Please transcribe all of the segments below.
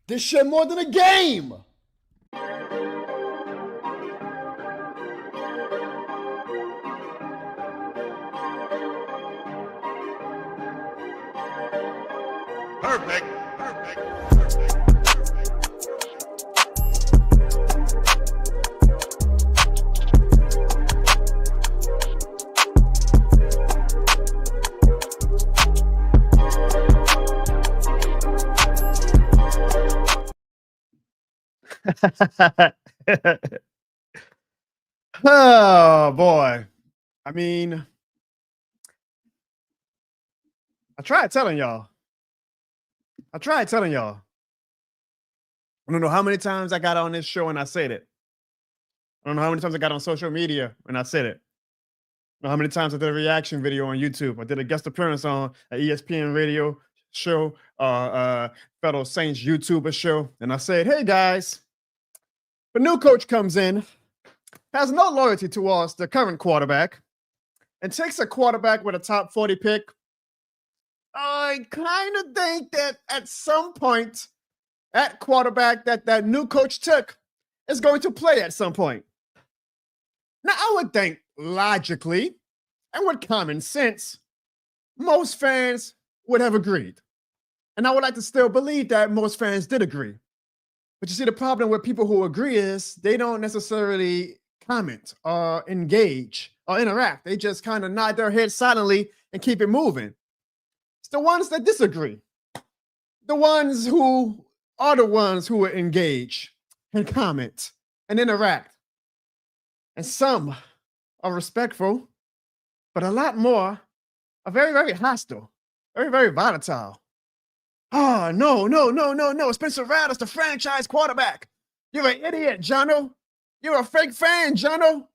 This shit more than a game. Perfect. Oh boy. I mean, I tried telling y'all. I don't know how many times I got on this show and I said it. I don't know how many times I got on social media and I said it. I don't know how many times I did a reaction video on YouTube. I did a guest appearance on an ESPN radio show, fellow Saints YouTuber show. And I said, hey guys, the new coach comes in, has no loyalty towards the current quarterback, and takes a quarterback with a top 40 pick. I kind of think that at some point, that quarterback that new coach took is going to play at some point. Now, I would think logically and with common sense, most fans would have agreed. And I would like to still believe that most fans did agree. But you see, the problem with people who agree is they don't necessarily comment or engage or interact. They just kind of nod their head silently and keep it moving. It's the ones that disagree. The ones who are the ones who will engage and comment and interact. And some are respectful, but a lot more are very, very hostile, very, very volatile. Oh, no. Spencer Rattler's the franchise quarterback. You're an idiot, Jono. You're a fake fan, Jono.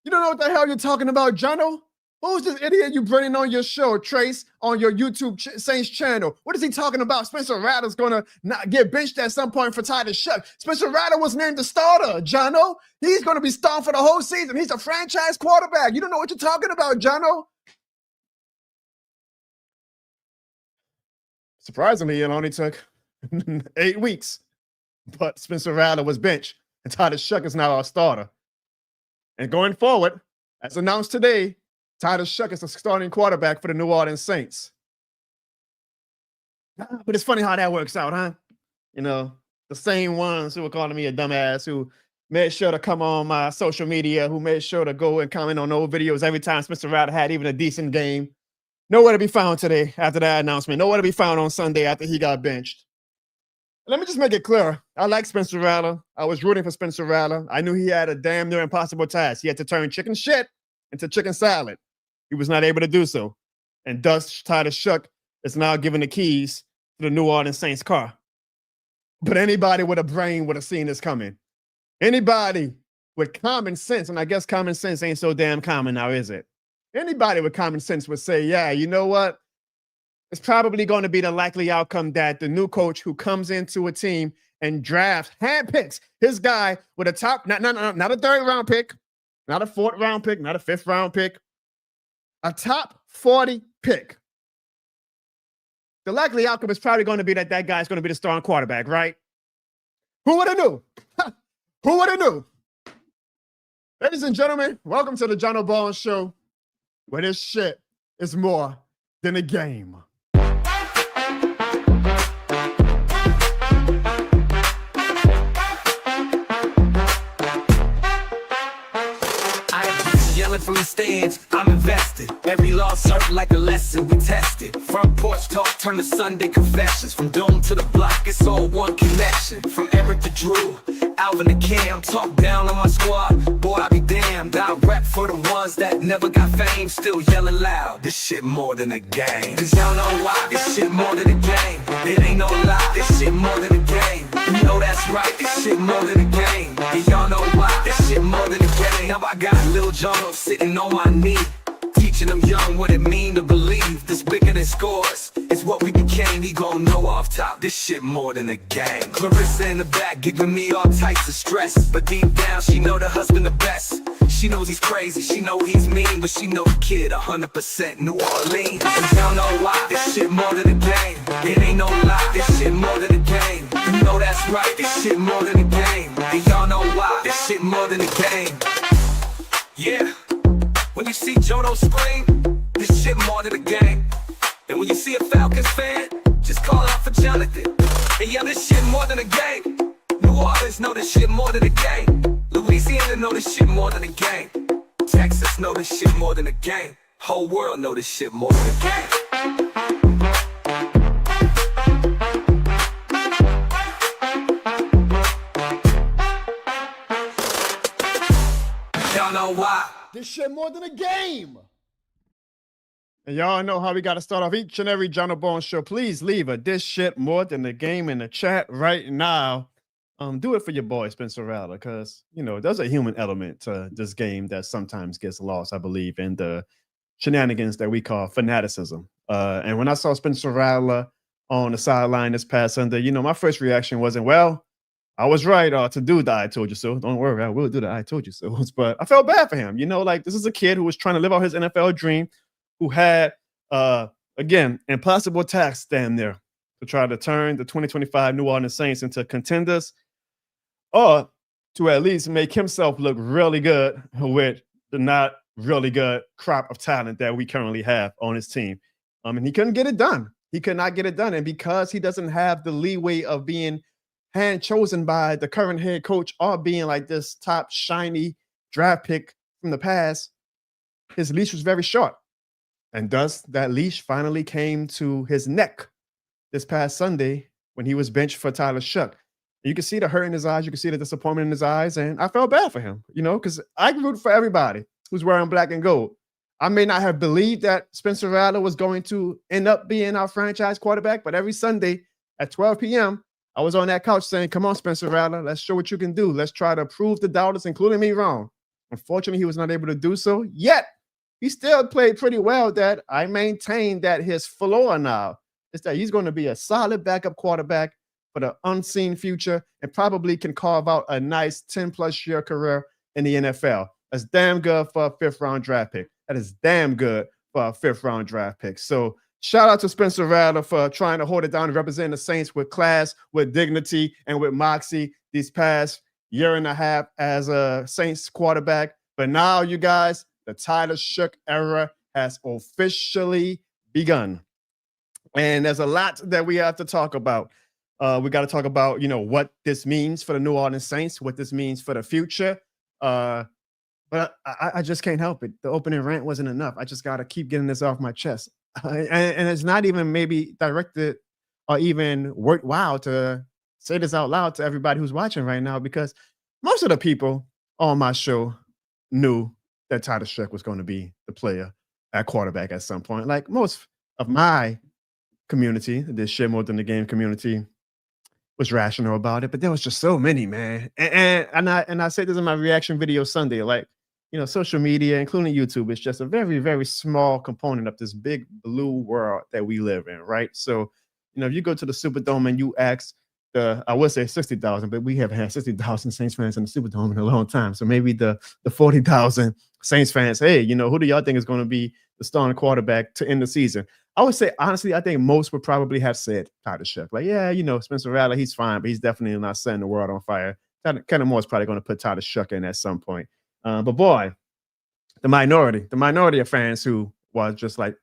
You don't know what the hell you're talking about, Jono. Who's this idiot you bringing on your show, Trace, on your YouTube Saints channel? What is he talking about? Spencer Rattler's going to not get benched at some point for Tyler Shough. Spencer Rattler was named the starter, Jono. He's going to be starting for the whole season. He's a franchise quarterback. You don't know what you're talking about, Jono. Surprisingly, it only took 8 weeks. But Spencer Rattler was benched, and Tyler Shough is now our starter. And going forward, as announced today, Tyler Shough is the starting quarterback for the New Orleans Saints. But it's funny how that works out, huh? You know, the same ones who were calling me a dumbass, who made sure to come on my social media, who made sure to go and comment on old videos every time Spencer Rattler had even a decent game. Nowhere to be found today after that announcement. Nowhere to be found on Sunday after he got benched. Let me just make it clear. I like Spencer Rattler. I was rooting for Spencer Rattler. I knew he had a damn near impossible task. He had to turn chicken shit into chicken salad. He was not able to do so. And thus, Tyler Shough is now given the keys to the New Orleans Saints car. But anybody with a brain would have seen this coming. Anybody with common sense, and I guess common sense ain't so damn common now, is it? Anybody with common sense would say, yeah, you know what? It's probably going to be the likely outcome that the new coach who comes into a team and drafts, handpicks his guy with a top, not a third round pick, not a fourth round pick, not a fifth round pick, a top 40 pick. The likely outcome is probably going to be that that guy's going to be the starting quarterback, right? Who would have knew? Who would have knew? Ladies and gentlemen, welcome to the Jono Ball Show, where this shit is more than a game. From the stands, I'm invested. Every loss served like a lesson, we tested. Front porch talk turn to Sunday confessions. From dome to the block, it's all one connection. From Eric to Drew, Alvin to Cam, talk down on my squad. Boy, I be damned. I rap for the ones that never got fame, still yelling loud. This shit more than a game. Cause y'all know why? This shit more than a game. It ain't no lie. This shit more than a game. You know that's right. This shit more than a game. And y'all know why? This shit more than a game. Now I got Lil Jono sitting on my knee, teaching them young what it mean to believe. This bigger than scores, it's what we became. He gon' know off top, this shit more than a game. Clarissa in the back giving me all types of stress, but deep down she know the husband the best. She knows he's crazy, she know he's mean, but she know the kid 100% New Orleans. And y'all know why, this shit more than a game. It ain't no lie, this shit more than a game. know that's right. This shit more than a game. And y'all know why. This shit more than a game. Yeah. When you see Jono scream, this shit more than a game. And when you see a Falcons fan, just call out for Jonathan. And yeah, this shit more than a game. New Orleans know this shit more than a game. Louisiana know this shit more than a game. Texas know this shit more than a game. Whole world know this shit more than a game. Y'all know why. This shit more than a game. And y'all know how we got to start off each and every Jono Bone show. Please leave a this shit more than a game in the chat right now. Do it for your boy Spencer Rattler, because you know there's a human element to this game that sometimes gets lost, I believe, in the shenanigans that we call fanaticism. And when I saw Spencer Rattler on the sideline this past Sunday, you know, my first reaction wasn't, well, I was right to do the I told you so. Don't worry, I will do the I told you so. But I felt bad for him. You know, like this is a kid who was trying to live out his NFL dream, who had, again, impossible task damn near to try to turn the 2025 New Orleans Saints into contenders, or to at least make himself look really good with the not really good crop of talent that we currently have on his team. And he couldn't get it done. He could not get it done. And because he doesn't have the leeway of being hand chosen by the current head coach or being like this top shiny draft pick from the past, his leash was very short. And thus that leash finally came to his neck this past Sunday when he was benched for Tyler Shough. You can see the hurt in his eyes. You can see the disappointment in his eyes. And I felt bad for him, you know, because I root for everybody who's wearing black and gold. I may not have believed that Spencer Rattler was going to end up being our franchise quarterback, but every Sunday at 12 p.m., I was on that couch saying, come on, Spencer Rattler, let's show what you can do. Let's try to prove the doubters, including me, wrong. Unfortunately, he was not able to do so, yet he still played pretty well. That I maintain that his floor now is that he's going to be a solid backup quarterback for the unseen future and probably can carve out a nice 10-plus year career in the NFL. That's damn good for a fifth-round draft pick. That is damn good for a fifth-round draft pick. So shout out to Spencer Rattler for trying to hold it down and represent the Saints with class, with dignity, and with moxie these past year and a half as a Saints quarterback. But now, you guys, the Tyler Shough era has officially begun. And there's a lot that we have to talk about. We got to talk about, you know, what this means for the New Orleans Saints, what this means for the future. But I just can't help it. The opening rant wasn't enough. I just got to keep getting this off my chest. And it's not even maybe directed or even worthwhile to say this out loud to everybody who's watching right now, because most of the people on my show knew that Tyler Shough was going to be the player at quarterback at some point. Like most of my community, this shit more than the game community, was rational about it, but there was just so many, man. And I said this in my reaction video Sunday, like, you know, social media, including YouTube, is just a very, very small component of this big blue world that we live in, right? So, you know, if you go to the Superdome and you ask I would say 60,000, but we haven't had 60,000 Saints fans in the Superdome in a long time. So maybe the 40,000 Saints fans, hey, you know, who do y'all think is going to be the starting quarterback to end the season? I would say, honestly, I think most would probably have said Tyler Shough. Like, yeah, you know, Spencer Rattler, he's fine, but he's definitely not setting the world on fire. Kellen Moore's probably going to put Tyler Shough in at some point. But boy, the minority of fans who was just like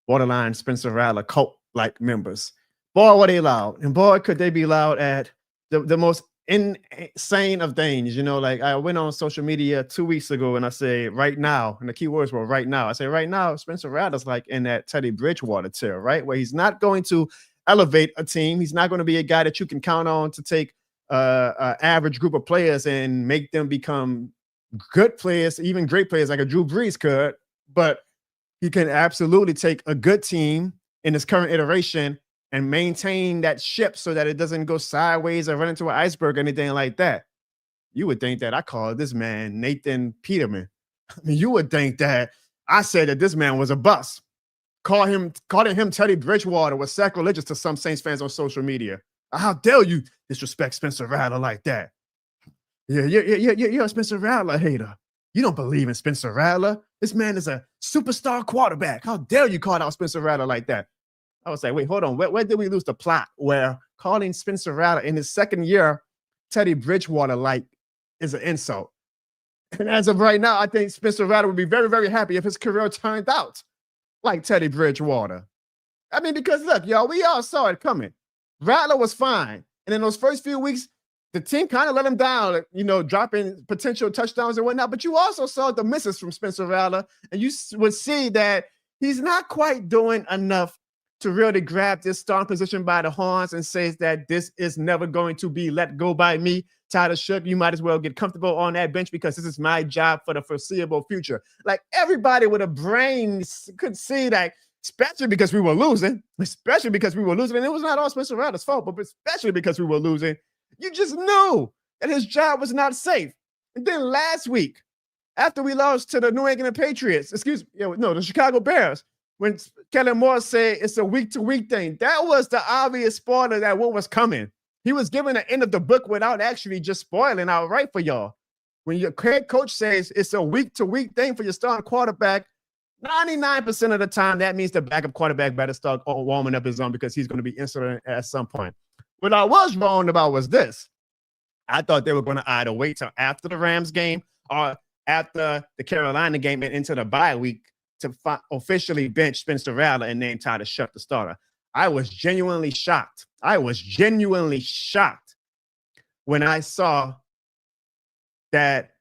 borderline Spencer Rattler cult-like members, boy, were they loud. And boy, could they be loud at the most insane of things. You know, like I went on social media 2 weeks ago and I say right now, and the key words were right now. I say right now, Spencer Rattler's like in that Teddy Bridgewater tier, right? Where he's not going to elevate a team. He's not going to be a guy that you can count on to take an average group of players and make them become good players, even great players like a Drew Brees could. But he can absolutely take a good team in his current iteration and maintain that ship so that it doesn't go sideways or run into an iceberg or anything like that. You would think that I called this man Nathan Peterman. I mean, you would think that I said that this man was a bust. Calling him Teddy Bridgewater was sacrilegious to some Saints fans on social media. How dare you disrespect Spencer Rattler like that? Yeah, you're a Spencer Rattler hater. You don't believe in Spencer Rattler. This man is a superstar quarterback. How dare you call out Spencer Rattler like that? I was like, wait, hold on. Where did we lose the plot? Where calling Spencer Rattler in his second year Teddy Bridgewater like is an insult. And as of right now, I think Spencer Rattler would be very, very happy if his career turned out like Teddy Bridgewater. I mean, because look, y'all, we all saw it coming. Rattler was fine. And in those first few weeks, the team kind of let him down, you know, dropping potential touchdowns and whatnot. But you also saw the misses from Spencer Rattler, and you would see that he's not quite doing enough to really grab this starting position by the horns and says that this is never going to be let go by me. Tyler Shough, you might as well get comfortable on that bench because this is my job for the foreseeable future. Like everybody with a brain could see that, especially because we were losing, and it was not all Spencer Rattler's fault, but especially because we were losing. You just knew that his job was not safe. And then last week, after we lost to the New England Patriots, the Chicago Bears, when Kellen Moore said it's a week-to-week thing, that was the obvious spoiler that what was coming. He was giving the end of the book without actually just spoiling outright for y'all. When your head coach says it's a week-to-week thing for your starting quarterback, 99% of the time, that means the backup quarterback better start warming up his own because he's going to be inserted at some point. What I was wrong about was this. I thought they were going to either wait till after the Rams game or after the Carolina game and into the bye week to officially bench Spencer Rattler and name Tyler Shough the starter. I was genuinely shocked. When I saw that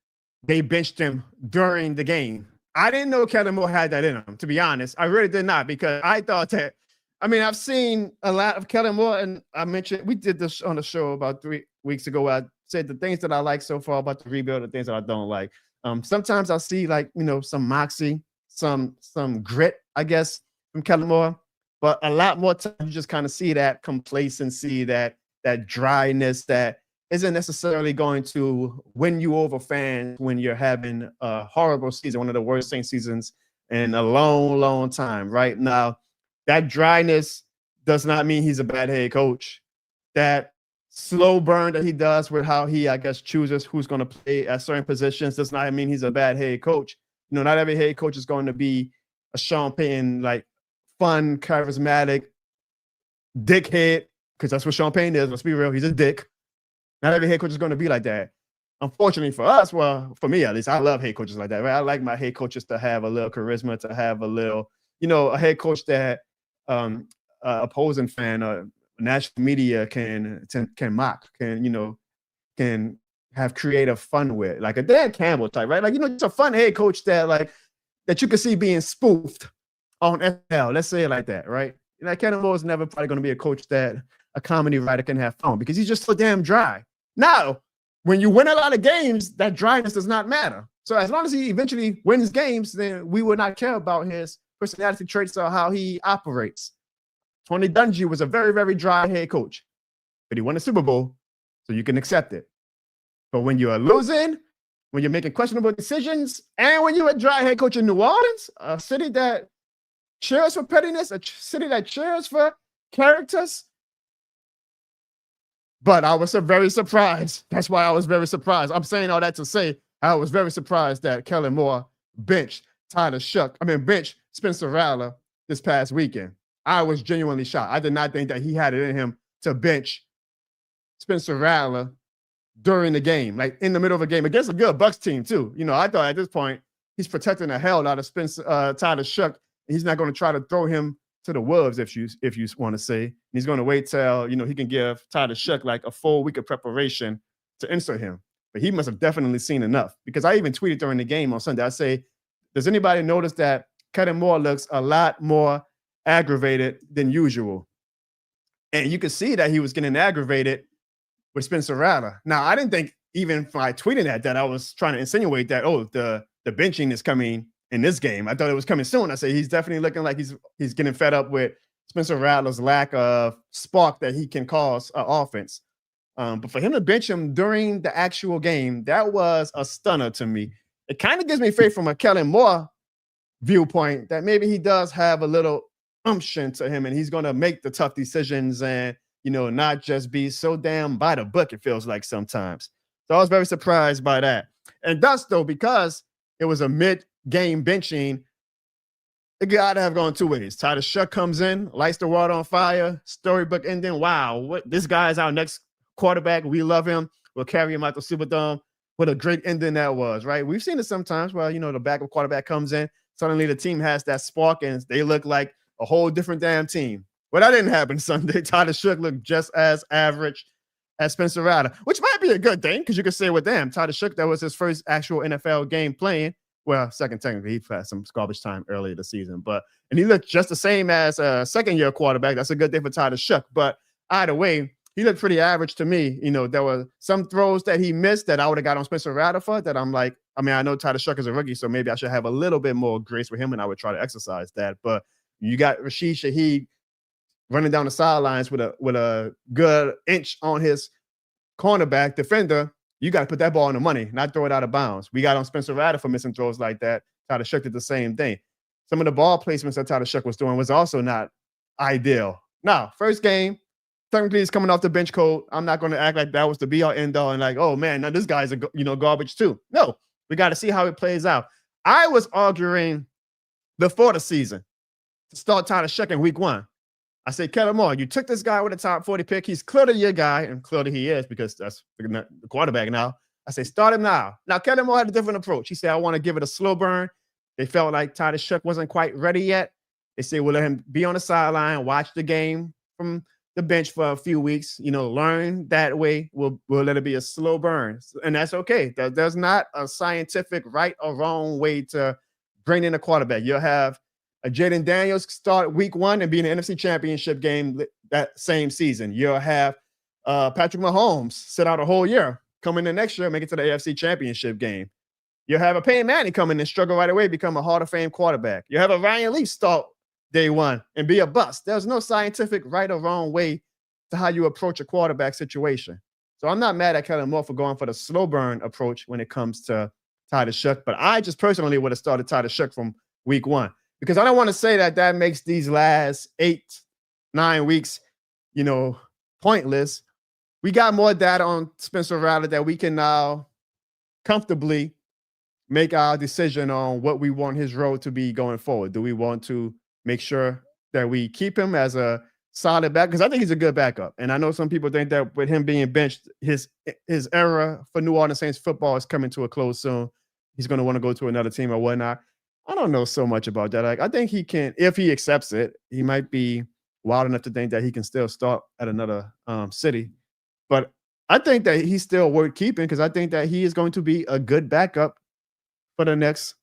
they benched him during the game. I didn't know Kellen Moore had that in him, to be honest. I really did not, because I thought that, I mean, I've seen a lot of Kellen Moore, and I mentioned, we did this on the show about 3 weeks ago. I said the things that I like so far about the rebuild, the things that I don't like. Sometimes I see, like, you know, some moxie, some grit, I guess, from Kellen Moore. But a lot more times you just kind of see that complacency, that dryness that isn't necessarily going to win you over fans when you're having a horrible season, one of the worst Saints seasons in a long, long time. Right now, that dryness does not mean he's a bad head coach. That slow burn that he does with how he, I guess, chooses who's going to play at certain positions does not mean he's a bad head coach. You know, not every head coach is going to be a Sean Payton, like, fun, charismatic dickhead, because that's what Sean Payton is. Let's be real, he's a dick. Not every head coach is going to be like that. Unfortunately for us, well, for me at least, I love head coaches like that. Right? I like my head coaches to have a little charisma, to have a little, you know, a head coach that opposing fan or national media can mock, can have creative fun with, like a Dan Campbell type, right? Like, you know, just a fun head coach that you can see being spoofed on NFL. Let's say it like that, right? You know, Kellen Moore is never probably going to be a coach that a comedy writer can have fun because he's just so damn dry. Now, when you win a lot of games, that dryness does not matter. So as long as he eventually wins games, then we would not care about his personality traits or how he operates. Tony Dungy was a very, very dry head coach, but he won a Super Bowl, so you can accept it. But when you are losing, when you're making questionable decisions, and when you're a dry head coach in New Orleans, a city that cheers for pettiness, a city that cheers for characters. But I was very surprised. That's why I was very surprised. I'm saying all that to say I was very surprised that Kellen Moore benched Spencer Rattler this past weekend. I was genuinely shocked. I did not think that he had it in him to bench Spencer Rattler during the game, like in the middle of a game against a good Bucs team too. You know, I thought at this point he's protecting the hell out of Tyler Shough. He's not going to try to throw him to the wolves, if you want to say. He's going to wait till, you know, he can give Tyler Shough like a full week of preparation to insert him. But he must have definitely seen enough, because I even tweeted during the game on Sunday. I say, does anybody notice that Kellen Moore looks a lot more aggravated than usual? And you could see that he was getting aggravated with Spencer Rattler. Now, I didn't think, even by tweeting that I was trying to insinuate that, oh, the benching is coming in this game. I thought it was coming soon. I say he's definitely looking like he's getting fed up with Spencer Rattler's lack of spark that he can cause offense. But for him to bench him during the actual game, that was a stunner to me. It kind of gives me faith from a Kellen Moore viewpoint that maybe he does have a little umption to him, and he's going to make the tough decisions and, you know, not just be so damn by the book, it feels like sometimes. So I was very surprised by that. And thus, though, because it was a mid-game benching, it got to have gone two ways. Tyler Shough comes in, lights the world on fire, storybook ending. Wow, what this guy is our next quarterback. We love him. We'll carry him out the Superdome. What a great ending that was, right? We've seen it sometimes where, the backup quarterback comes in, suddenly the team has that spark and they look like a whole different damn team. Well, that didn't happen Sunday. Tyler Shough looked just as average as Spencer Rattler, which might be a good thing because you could say, well, damn, Tyler Shough, that was his first actual NFL game playing. Well, second technically, he had some garbage time earlier this season, and he looked just the same as a second-year quarterback. That's a good thing for Tyler Shough. But either way, he looked pretty average to me. There were some throws that he missed that I would have got on Spencer Rattler for that I'm like, I know Tyler Shough is a rookie, so maybe I should have a little bit more grace with him, and I would try to exercise that. But you got Rashid Shaheed running down the sidelines with a good inch on his cornerback defender. You got to put that ball in the money, not throw it out of bounds. We got on Spencer Rattler for missing throws like that. Tyler Shough did the same thing. Some of the ball placements that Tyler Shough was doing was also not ideal. Now, first game, technically he's coming off the bench code. I'm not going to act like that was the be all end all and like, oh man, now this guy's garbage too. No, we got to see how it plays out. I was arguing before the season to start Tyler Shough in week 1. I said, Kellen Moore, you took this guy with a top 40 pick. He's clearly your guy, and clearly he is because that's the quarterback now. I say, start him now. Now, Kellen Moore had a different approach. He said, I want to give it a slow burn. They felt like Tyler Shough wasn't quite ready yet. They said, we'll let him be on the sideline, watch the game from the bench for a few weeks, learn that way. We'll let it be a slow burn. And that's okay. There's not a scientific right or wrong way to bring in a quarterback. You'll have a Jaden Daniels start week 1 and be in the NFC Championship game that same season. You'll have Patrick Mahomes sit out a whole year, come in the next year, make it to the AFC Championship game. You'll have a Peyton Manning come in and struggle right away, become a Hall of Fame quarterback. You have a Ryan Leaf start day 1 and be a bust. There's no scientific right or wrong way to how you approach a quarterback situation. So I'm not mad at Kellen Moore for going for the slow burn approach when it comes to Tyler Shough, but I just personally would have started Tyler Shough from week 1. Because I don't want to say that makes these last 8-9 weeks, pointless. We got more data on Spencer Rattler that we can now comfortably make our decision on what we want his role to be going forward. Do we want to make sure that we keep him as a solid back? Because I think he's a good backup. And I know some people think that with him being benched, his era for New Orleans Saints football is coming to a close soon. He's going to want to go to another team or whatnot. I don't know so much about that. I think he can, if he accepts it, he might be wild enough to think that he can still start at another city. But I think that he's still worth keeping because I think that he is going to be a good backup for the next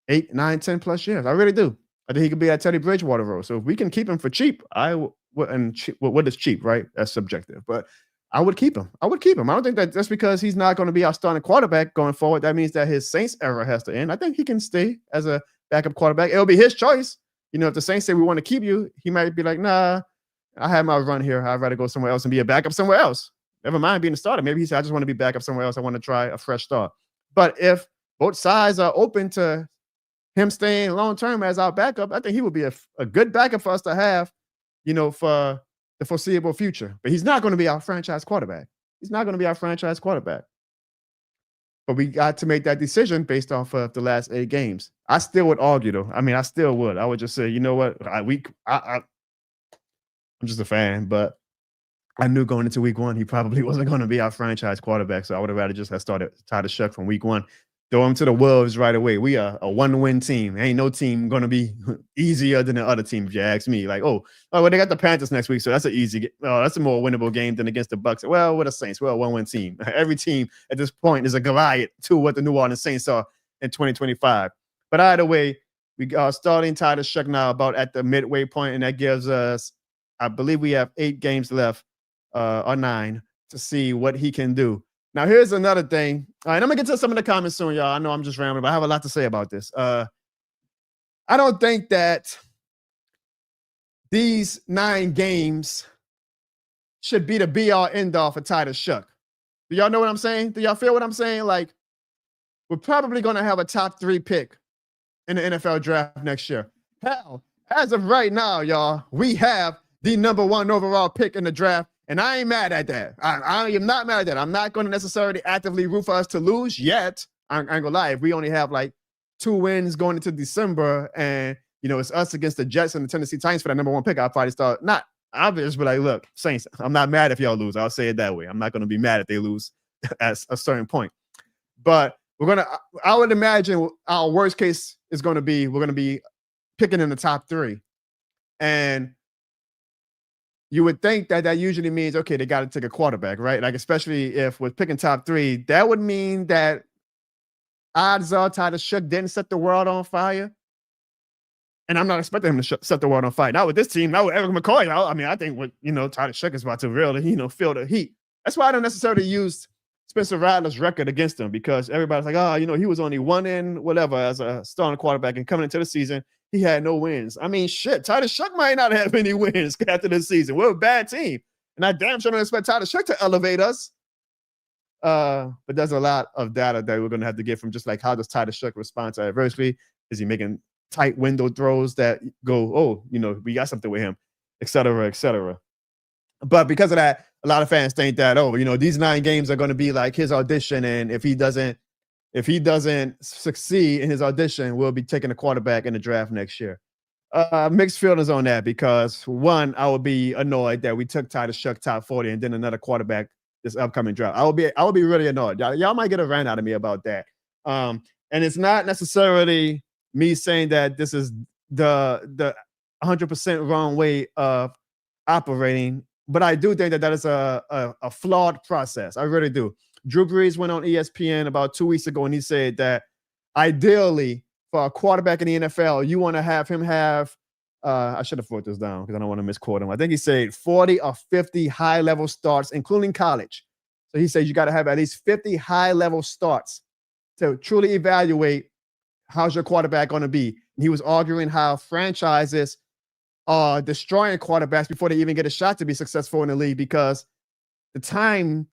8, 9, 10 plus years. I really do. I think he could be at Teddy Bridgewater role. So if we can keep him for cheap, what is cheap, right? That's subjective. But I would keep him. I don't think that just because he's not going to be our starting quarterback going forward, that means that his Saints era has to end. I think he can stay as a backup quarterback. It'll be his choice. If the Saints say we want to keep you, he might be like, nah, I had my run here. I'd rather go somewhere else and be a backup somewhere else. Never mind being a starter. Maybe he said, I just want to be backup somewhere else. I want to try a fresh start. But if both sides are open to him staying long-term as our backup, I think he would be a good backup for us to have, for the foreseeable future. But he's not going to be our franchise quarterback. But we got to make that decision based off of the last 8 games. I still would argue, though. I still would. I would just say, you know what? I'm just a fan, but I knew going into week 1, he probably wasn't going to be our franchise quarterback. So I would have rather just have started Tyler Shough from week 1. Throw him to the wolves right away. We are a 1-win team. Ain't no team going to be easier than the other team, if you ask me. Like, well, they got the Panthers next week, so that's that's a more winnable game than against the Bucs. Well, with the Saints, we're a 1-win team. Every team at this point is a Goliath to what the New Orleans Saints are in 2025. But either way, we are starting Tyler Shough now about at the midway point, and that gives us, I believe we have 8 games left, or 9, to see what he can do. Now, here's another thing. All right, I'm going to get to some of the comments soon, y'all. I know I'm just rambling, but I have a lot to say about this. I don't think that these 9 games should be the be-all, end-all for Tyler Shough. Do y'all know what I'm saying? Do y'all feel what I'm saying? Like, we're probably going to have a top 3 pick in the NFL draft next year. Hell, as of right now, y'all, we have the number 1 overall pick in the draft. And I ain't mad at that. I am not mad at that. I'm not going to necessarily actively root for us to lose yet. I ain't gonna lie. If we only have like 2 wins going into December and, it's us against the Jets and the Tennessee Titans for that number 1 pick, I'll probably start not obvious, but like, look, Saints, I'm not mad if y'all lose. I'll say it that way. I'm not going to be mad if they lose at a certain point. But I would imagine our worst case is going to be, we're going to be picking in the top 3. And you would think that usually means, okay, they got to take a quarterback, right? Like, especially if we're picking top 3, that would mean that odds are Tyler Shough didn't set the world on fire. And I'm not expecting him to set the world on fire. Not with this team, not with Eric McCoy. I mean, I think Tyler Shough is about to really, feel the heat. That's why I don't necessarily use Spencer Rattler's record against him, because everybody's like, oh, he was only 1 whatever as a starting quarterback, and coming into the season, he had no wins. I mean, shit, Tyler Shough might not have any wins after this season. We're a bad team. And I damn sure don't expect Tyler Shough to elevate us. But there's a lot of data that we're going to have to get from just like, how does Tyler Shough respond to adversity? Is he making tight window throws that go, oh, we got something with him, et cetera, et cetera. But because of that, a lot of fans think that, these 9 games are going to be like his audition. And if he doesn't succeed in his audition, we'll be taking a quarterback in the draft next year. Mixed feelings on that, because one, I would be annoyed that we took Tyler Shough top 40 and then another quarterback this upcoming draft. I would be really annoyed. Y'all might get a rant out of me about that. And it's not necessarily me saying that this is the 100% wrong way of operating, but I do think that is a flawed process. I really do. Drew Brees went on ESPN about 2 weeks ago, and he said that ideally for a quarterback in the NFL, you want to have him have, I should have wrote this down because I don't want to misquote him. I think he said 40 or 50 high-level starts, including college. So he said you got to have at least 50 high-level starts to truly evaluate how's your quarterback going to be. And he was arguing how franchises are destroying quarterbacks before they even get a shot to be successful in the league, because the time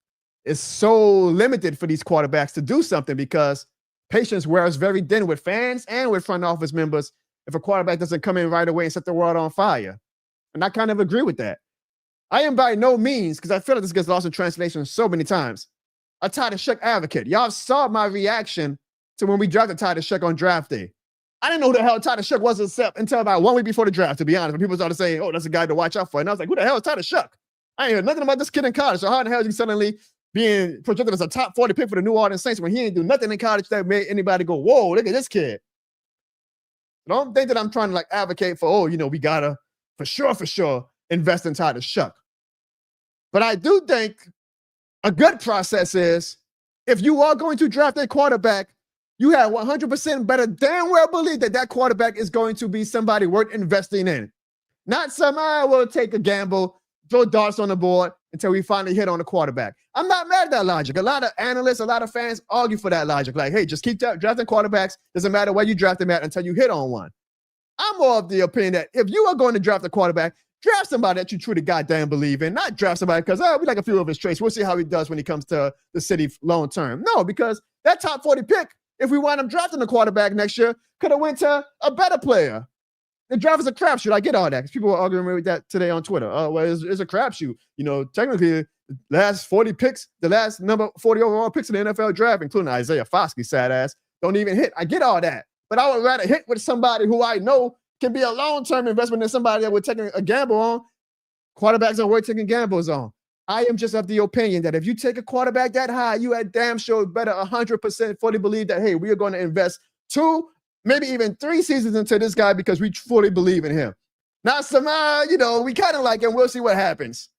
is so limited for these quarterbacks to do something, because patience wears very thin with fans and with front office members if a quarterback doesn't come in right away and set the world on fire. And I kind of agree with that. I am by no means, because I feel like this gets lost in translation so many times, a Tyler Shough advocate. Y'all saw my reaction to when we drafted Tyler Shough on draft day. I didn't know who the hell Tyler Shough was until about 1 week before the draft, to be honest. When people started saying, oh, that's a guy to watch out for. And I was like, who the hell is Tyler Shough? I ain't heard nothing about this kid in college. So how in the hell is he suddenly being projected as a top 40 pick for the New Orleans Saints when he ain't do nothing in college that made anybody go, whoa, look at this kid? Don't think that I'm trying to like advocate for, we gotta for sure invest in Tyler Shough. But I do think a good process is, if you are going to draft a quarterback, you have 100% better damn well believe that quarterback is going to be somebody worth investing in. Not somebody will take a gamble, throw darts on the board until we finally hit on the quarterback. I'm not mad at that logic. A lot of analysts, a lot of fans argue for that logic. Like, hey, just keep drafting quarterbacks. Doesn't matter where you draft them at until you hit on one. I'm more of the opinion that if you are going to draft a quarterback, draft somebody that you truly goddamn believe in, not draft somebody because, we like a few of his traits. We'll see how he does when he comes to the city long term. No, because that top 40 pick, if we wind up drafting a quarterback next year, could have went to a better player. The draft is a crapshoot. I get all that, because people were arguing with that today on Twitter. Oh, well, it's a crapshoot. Technically, the last 40 picks, the last number 40 overall picks in the NFL draft, including Isaiah Foskey, sad ass, don't even hit. I get all that. But I would rather hit with somebody who I know can be a long-term investment than somebody that we're taking a gamble on. Quarterbacks are worth taking gambles on. I am just of the opinion that if you take a quarterback that high, you at damn sure better 100% fully believe that, hey, we are going to invest 2, maybe even 3 seasons into this guy because we fully believe in him. Not some, we kind of like him. We'll see what happens.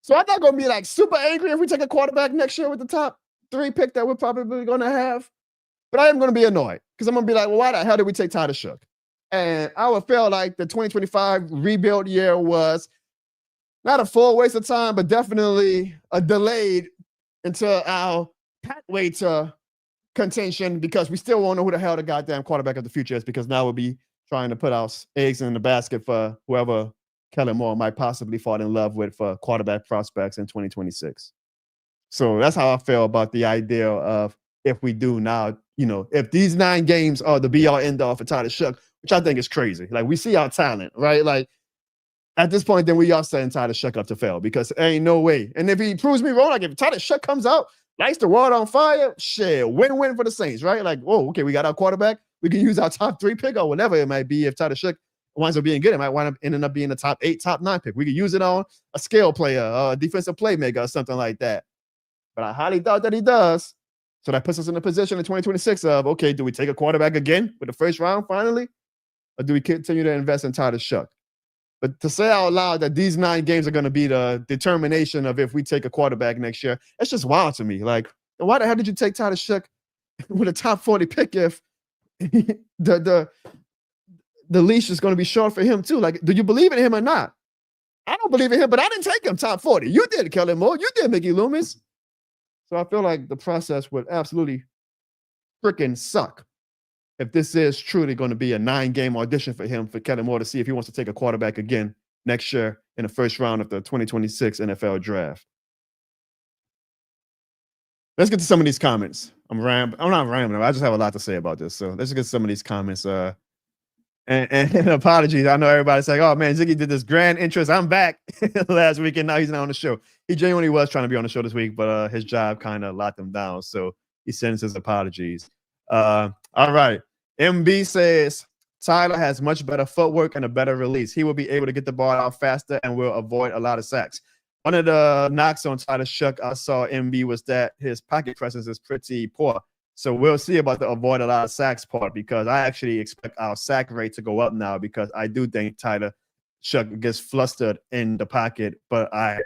So I'm not going to be like super angry if we take a quarterback next year with the top 3 pick that we're probably going to have. But I am going to be annoyed, because I'm going to be like, well, why the hell did we take Tyler Shough? And I would feel like the 2025 rebuild year was not a full waste of time, but definitely a delayed until our pathway to contention, because we still won't know who the hell the goddamn quarterback of the future is, because now we'll be trying to put our eggs in the basket for whoever Kellen Moore might possibly fall in love with for quarterback prospects in 2026. So that's how I feel about the idea of, if we do now, if these 9 games are the be-all end-all for Tyler Shough, which I think is crazy. Like, we see our talent, right? Like, at this point, then we are setting Tyler Shough up to fail, because there ain't no way. And if he proves me wrong, like if Tyler Shough comes out, lights the world on fire, shit, win-win for the Saints, right? Like, whoa, okay, we got our quarterback. we can use our top 3 pick or whatever it might be. If Tyler Shough winds up being good, it might wind up ending up being a top 8, top 9 pick. We could use it on a skill player, a defensive playmaker, or something like that. But I highly doubt that he does. So that puts us in a position in 2026 of, okay, do we take a quarterback again with the first round finally? Or do we continue to invest in Tyler Shough? But to say out loud that these 9 games are going to be the determination of if we take a quarterback next year, it's just wild to me. Like, why the hell did you take Tyler Shough with a top 40 pick if the leash is going to be short for him too? Like, do you believe in him or not? I don't believe in him, but I didn't take him top 40. You did, Kellen Moore. You did, Mickey Loomis. So I feel like the process would absolutely freaking suck if this is truly going to be a 9-game audition for him, for Kellen Moore, to see if he wants to take a quarterback again next year in the first round of the 2026 NFL draft. Let's get to some of these comments. I'm not rambling. I just have a lot to say about this. So let's get to some of these comments. And apologies. I know everybody's like, oh man, Ziggy did this grand entrance. I'm back last week, and now he's not on the show. He genuinely was trying to be on the show this week, but his job kind of locked him down. So he sends his apologies. All right. MB says Tyler has much better footwork and a better release. He will be able to get the ball out faster and will avoid a lot of sacks. One of the knocks on Tyler Shough I saw MB was that his pocket presence is pretty poor. So we'll see about the avoid a lot of sacks part, because I actually expect our sack rate to go up now, because I do think Tyler Shough gets flustered in the pocket. But I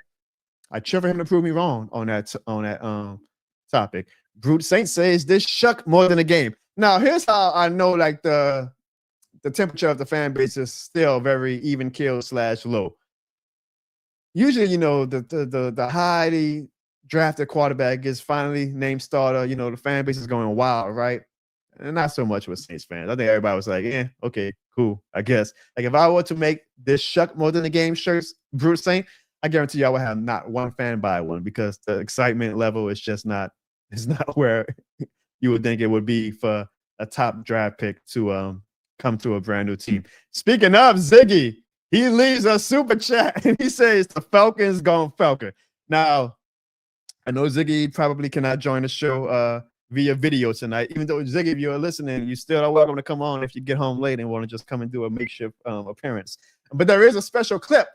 cheer for him to prove me wrong on that topic. Brute Saint says this Shough more than a game. Now here's how I know like the temperature of the fan base is still very even keel / low. Usually, you know, the highly drafted quarterback is finally named starter. You know, the fan base is going wild, right? And not so much with Saints fans. I think everybody was like, yeah, okay, cool, I guess. Like if I were to make this Shough more than a game shirts, Brute Saint, I guarantee you I would have not one fan buy one, because the excitement level is just not, it's not where you would think it would be for a top draft pick to come to a brand new team. Speaking of Ziggy, he leaves a super chat and he says the Falcons Gon Falcon. Now, I know Ziggy probably cannot join the show via video tonight. Even though, Ziggy, if you're listening, you still are welcome to come on if you get home late and want to just come and do a makeshift appearance. But there is a special clip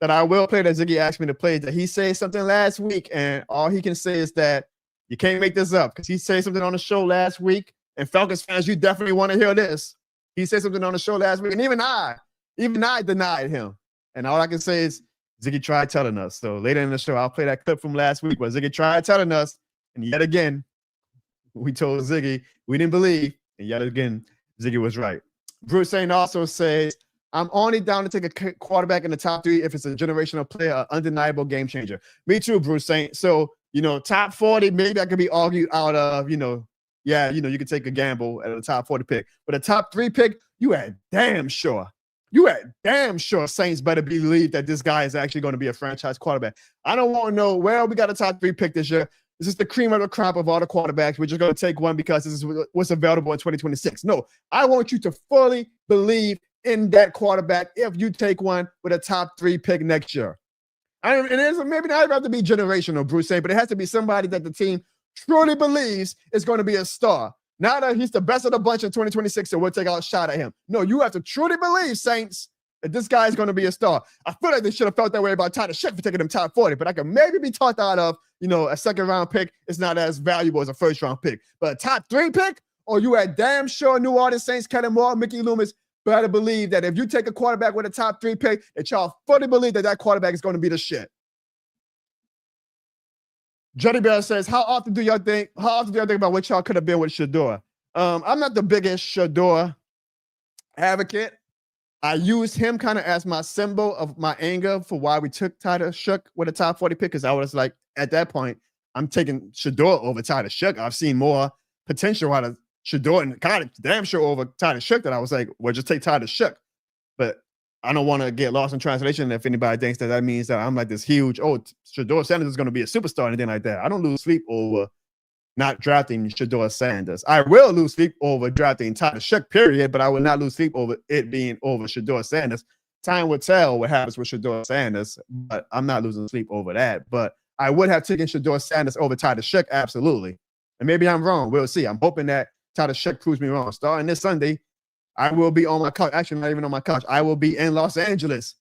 that I will play that Ziggy asked me to play, that he said something last week, and all he can say is that you can't make this up, because he said something on the show last week, and Falcons fans, you definitely want to hear this. He said something on the show last week, and even I denied him. And all I can say is Ziggy tried telling us. So later in the show, I'll play that clip from last week where Ziggy tried telling us, and yet again, we told Ziggy we didn't believe, and yet again, Ziggy was right. Bruce Saint also says, I'm only down to take a quarterback in the top 3 if it's a generational player, an undeniable game changer. Me too, Bruce Saint. So, you know, top 40, maybe I could be argued out of, you know, yeah, you know, you could take a gamble at a top 40 pick. But a top 3 pick, you had damn sure Saints better believe that this guy is actually going to be a franchise quarterback. I don't want to know, well, we got a top 3 pick this year. This is the cream of the crop of all the quarterbacks. We're just going to take one because this is what's available in 2026. No, I want you to fully believe in that quarterback if you take one with a top 3 pick next year. And it's maybe not even have to be generational, Bruce Saint, but it has to be somebody that the team truly believes is going to be a star. Not that he's the best of the bunch in 2026 and we'll take a shot at him. No, you have to truly believe, Saints, that this guy is going to be a star. I feel like they should have felt that way about Tyler Shough for taking him top 40, but I could maybe be talked out of, you know, a second-round pick is not as valuable as a first-round pick. But a top 3 pick, or you had damn sure New Orleans Saints, Kellen Moore, Mickey Loomis, better believe that if you take a quarterback with a top 3 pick, that y'all fully believe that that quarterback is going to be the shit. Juddy Bear says, how often do y'all think about what y'all could have been with Shedeur? I'm not the biggest Shedeur advocate. I used him kind of as my symbol of my anger for why we took Tyler Shough with a top 40 pick, because I was like, at that point, I'm taking Shedeur over Tyler Shough. I've seen more potential out of Shedeur and kind of damn sure over Tyler Shough that I was like, well, just take Tyler Shough. But I don't want to get lost in translation if anybody thinks that means that I'm like this huge, Shedeur Sanders is going to be a superstar and anything like that. I don't lose sleep over not drafting Shedeur Sanders. I will lose sleep over drafting Tyler Shough, period, but I will not lose sleep over it being over Shedeur Sanders. Time will tell what happens with Shedeur Sanders, but I'm not losing sleep over that. But I would have taken Shedeur Sanders over Tyler Shough, absolutely. And maybe I'm wrong. We'll see. I'm hoping that Tyler Shough proves me wrong. Starting this Sunday, I will be on my couch. Actually, not even on my couch. I will be in Los Angeles.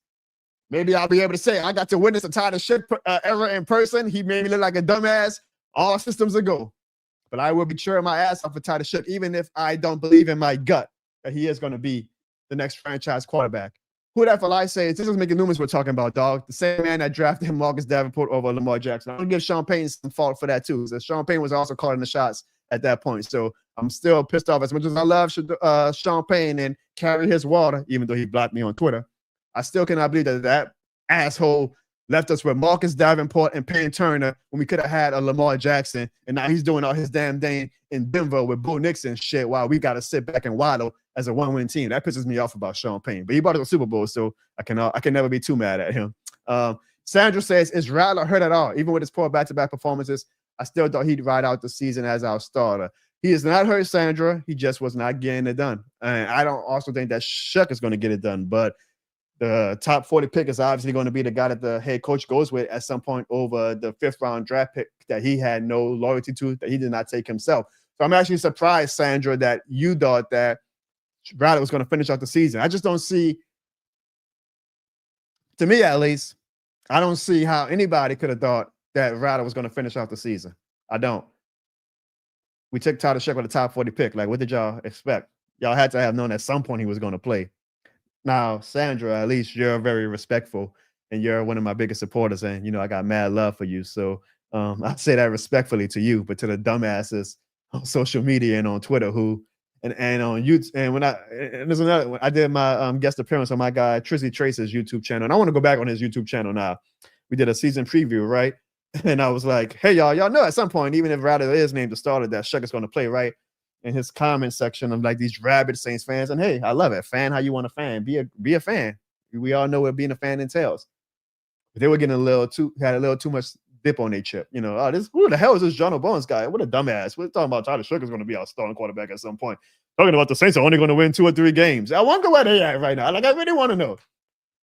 Maybe I'll be able to say I got to witness a Tyler Shough era in person. He made me look like a dumbass. All systems a go. But I will be cheering my ass off for Tyler Shough, even if I don't believe in my gut that he is going to be the next franchise quarterback. Who that for life says, this is Mickey Loomis we're talking about, dog. The same man that drafted him, Marcus Davenport, over Lamar Jackson. I'm going to give Sean Payton some fault for that, too. So Sean Payton was also calling the shots at that point. So I'm still pissed off. As much as I love Sean Payton and carry his water, even though he blocked me on Twitter, I still cannot believe that asshole left us with Marcus Davenport and Payne Turner when we could have had a Lamar Jackson, and now he's doing all his damn thing in Denver with Bo Nix and shit while we got to sit back and waddle as a one-win team. That pisses me off about Sean Payton. But he brought us a Super Bowl, so I can never be too mad at him. Sandra says, is Rattler hurt at all? Even with his poor back-to-back performances, I still thought he'd ride out the season as our starter. He is not hurt, Sandra. He just was not getting it done. And I don't also think that Shough is going to get it done, but the top 40 pick is obviously going to be the guy that the head coach goes with at some point over the 5th round draft pick that he had no loyalty to, that he did not take himself. So I'm actually surprised, Sandra, that you thought that Rattler was going to finish out the season. I just don't see, to me at least, I don't see how anybody could have thought that Rattler was going to finish out the season. I don't. We took Tyler Shough with the top 40 pick. Like, what did y'all expect? Y'all had to have known at some point he was going to play. Now, Sandra, at least you're very respectful and you're one of my biggest supporters. And, you know, I got mad love for you. So I say that respectfully to you, but to the dumbasses on social media and on Twitter who, and on YouTube. And there's another one. I did my guest appearance on my guy, Trizzy Trace's YouTube channel. And I want to go back on his YouTube channel now. We did a season preview, right? And I was like, hey, y'all know at some point, even if Rattler is named the starter, that Shough is going to play, right? In his comment section of like these rabid Saints fans, and hey, I love it. Fan how you want a fan. Be a fan. We all know what being a fan entails. But they were getting had a little too much dip on their chip. You know, who the hell is this Jono Bones guy? What a dumbass. We're talking about Tyler Shough is going to be our starting quarterback at some point. Talking about the Saints are only going to win 2 or 3 games. I wonder where they at right now. Like, I really want to know.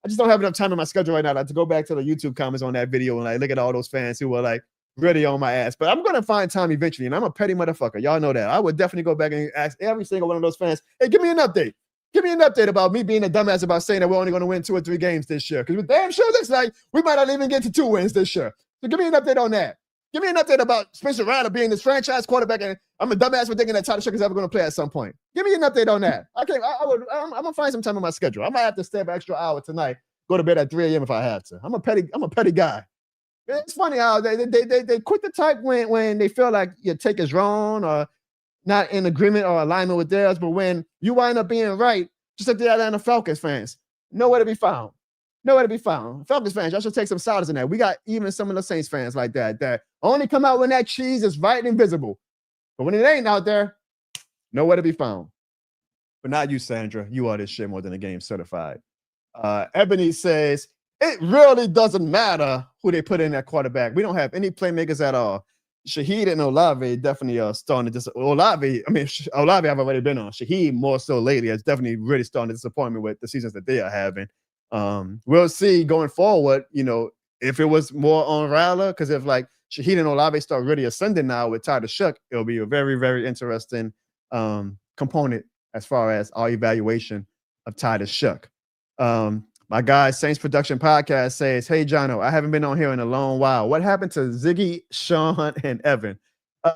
I just don't have enough time in my schedule right now to go back to the YouTube comments on that video and like look at all those fans who were like really on my ass. But I'm going to find time eventually, and I'm a petty motherfucker. Y'all know that. I would definitely go back and ask every single one of those fans, hey, give me an update. Give me an update about me being a dumbass about saying that we're only going to win 2 or 3 games this year. Because it damn sure looks like we might not even get to 2 wins this year. So give me an update on that. Give me an update about Spencer Rattler being this franchise quarterback, and I'm a dumbass for thinking that Tyler Shough is ever going to play at some point. Give me an update on that. I'm going to find some time on my schedule. I might have to stay up an extra hour tonight, go to bed at 3 a.m. if I have to. I'm a petty guy. It's funny how they quit the type when they feel like your take is wrong or not in agreement or alignment with theirs, but when you wind up being right, just like the Atlanta Falcons fans, nowhere to be found. Nowhere to be found. Falcons fans, y'all should take some solace in that. We got even some of the Saints fans like that only come out when that cheese is right and visible. But when it ain't out there, nowhere to be found. But not you, Sandra. You are this shit more than a game certified. Ebony says, it really doesn't matter who they put in that quarterback. We don't have any playmakers at all. Shaheed and Olave definitely are starting to Olave I've already been on. Shaheed more so lately has definitely really starting to disappoint me with the seasons that they are having. We'll see going forward, you know, if it was more on Rattler, because if like Shaheed and Olave start really ascending now with Tyler Shough, it'll be a very, very interesting component as far as our evaluation of Tyler Shough. My guy, Saints Production Podcast says, hey, Jono, I haven't been on here in a long while. What happened to Ziggy, Sean, and Evan?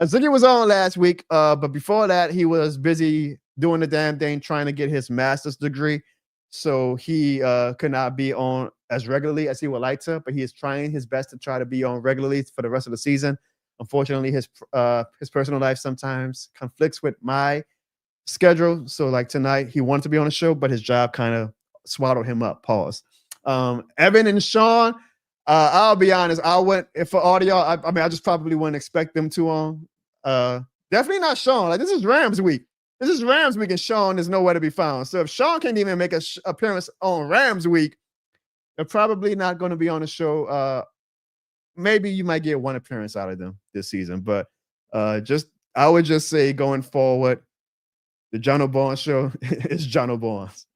Ziggy was on last week, but before that, he was busy doing the damn thing, trying to get his master's degree. So he could not be on as regularly as he would like to, but he is trying his best to try to be on regularly for the rest of the season. Unfortunately, his personal life sometimes conflicts with my schedule. So like tonight, he wanted to be on the show, but his job kind of swallowed him up. Pause. Evan and Sean, I'll be honest, I went for audio. I just probably wouldn't expect them to on. Definitely not Sean. Like, this is Rams week. This is Rams week, and Sean is nowhere to be found. So if Sean can't even make an appearance on Rams week, they're probably not going to be on the show. Maybe you might get one appearance out of them this season, but I would just say going forward, the Jono Bones show is Jono Bones.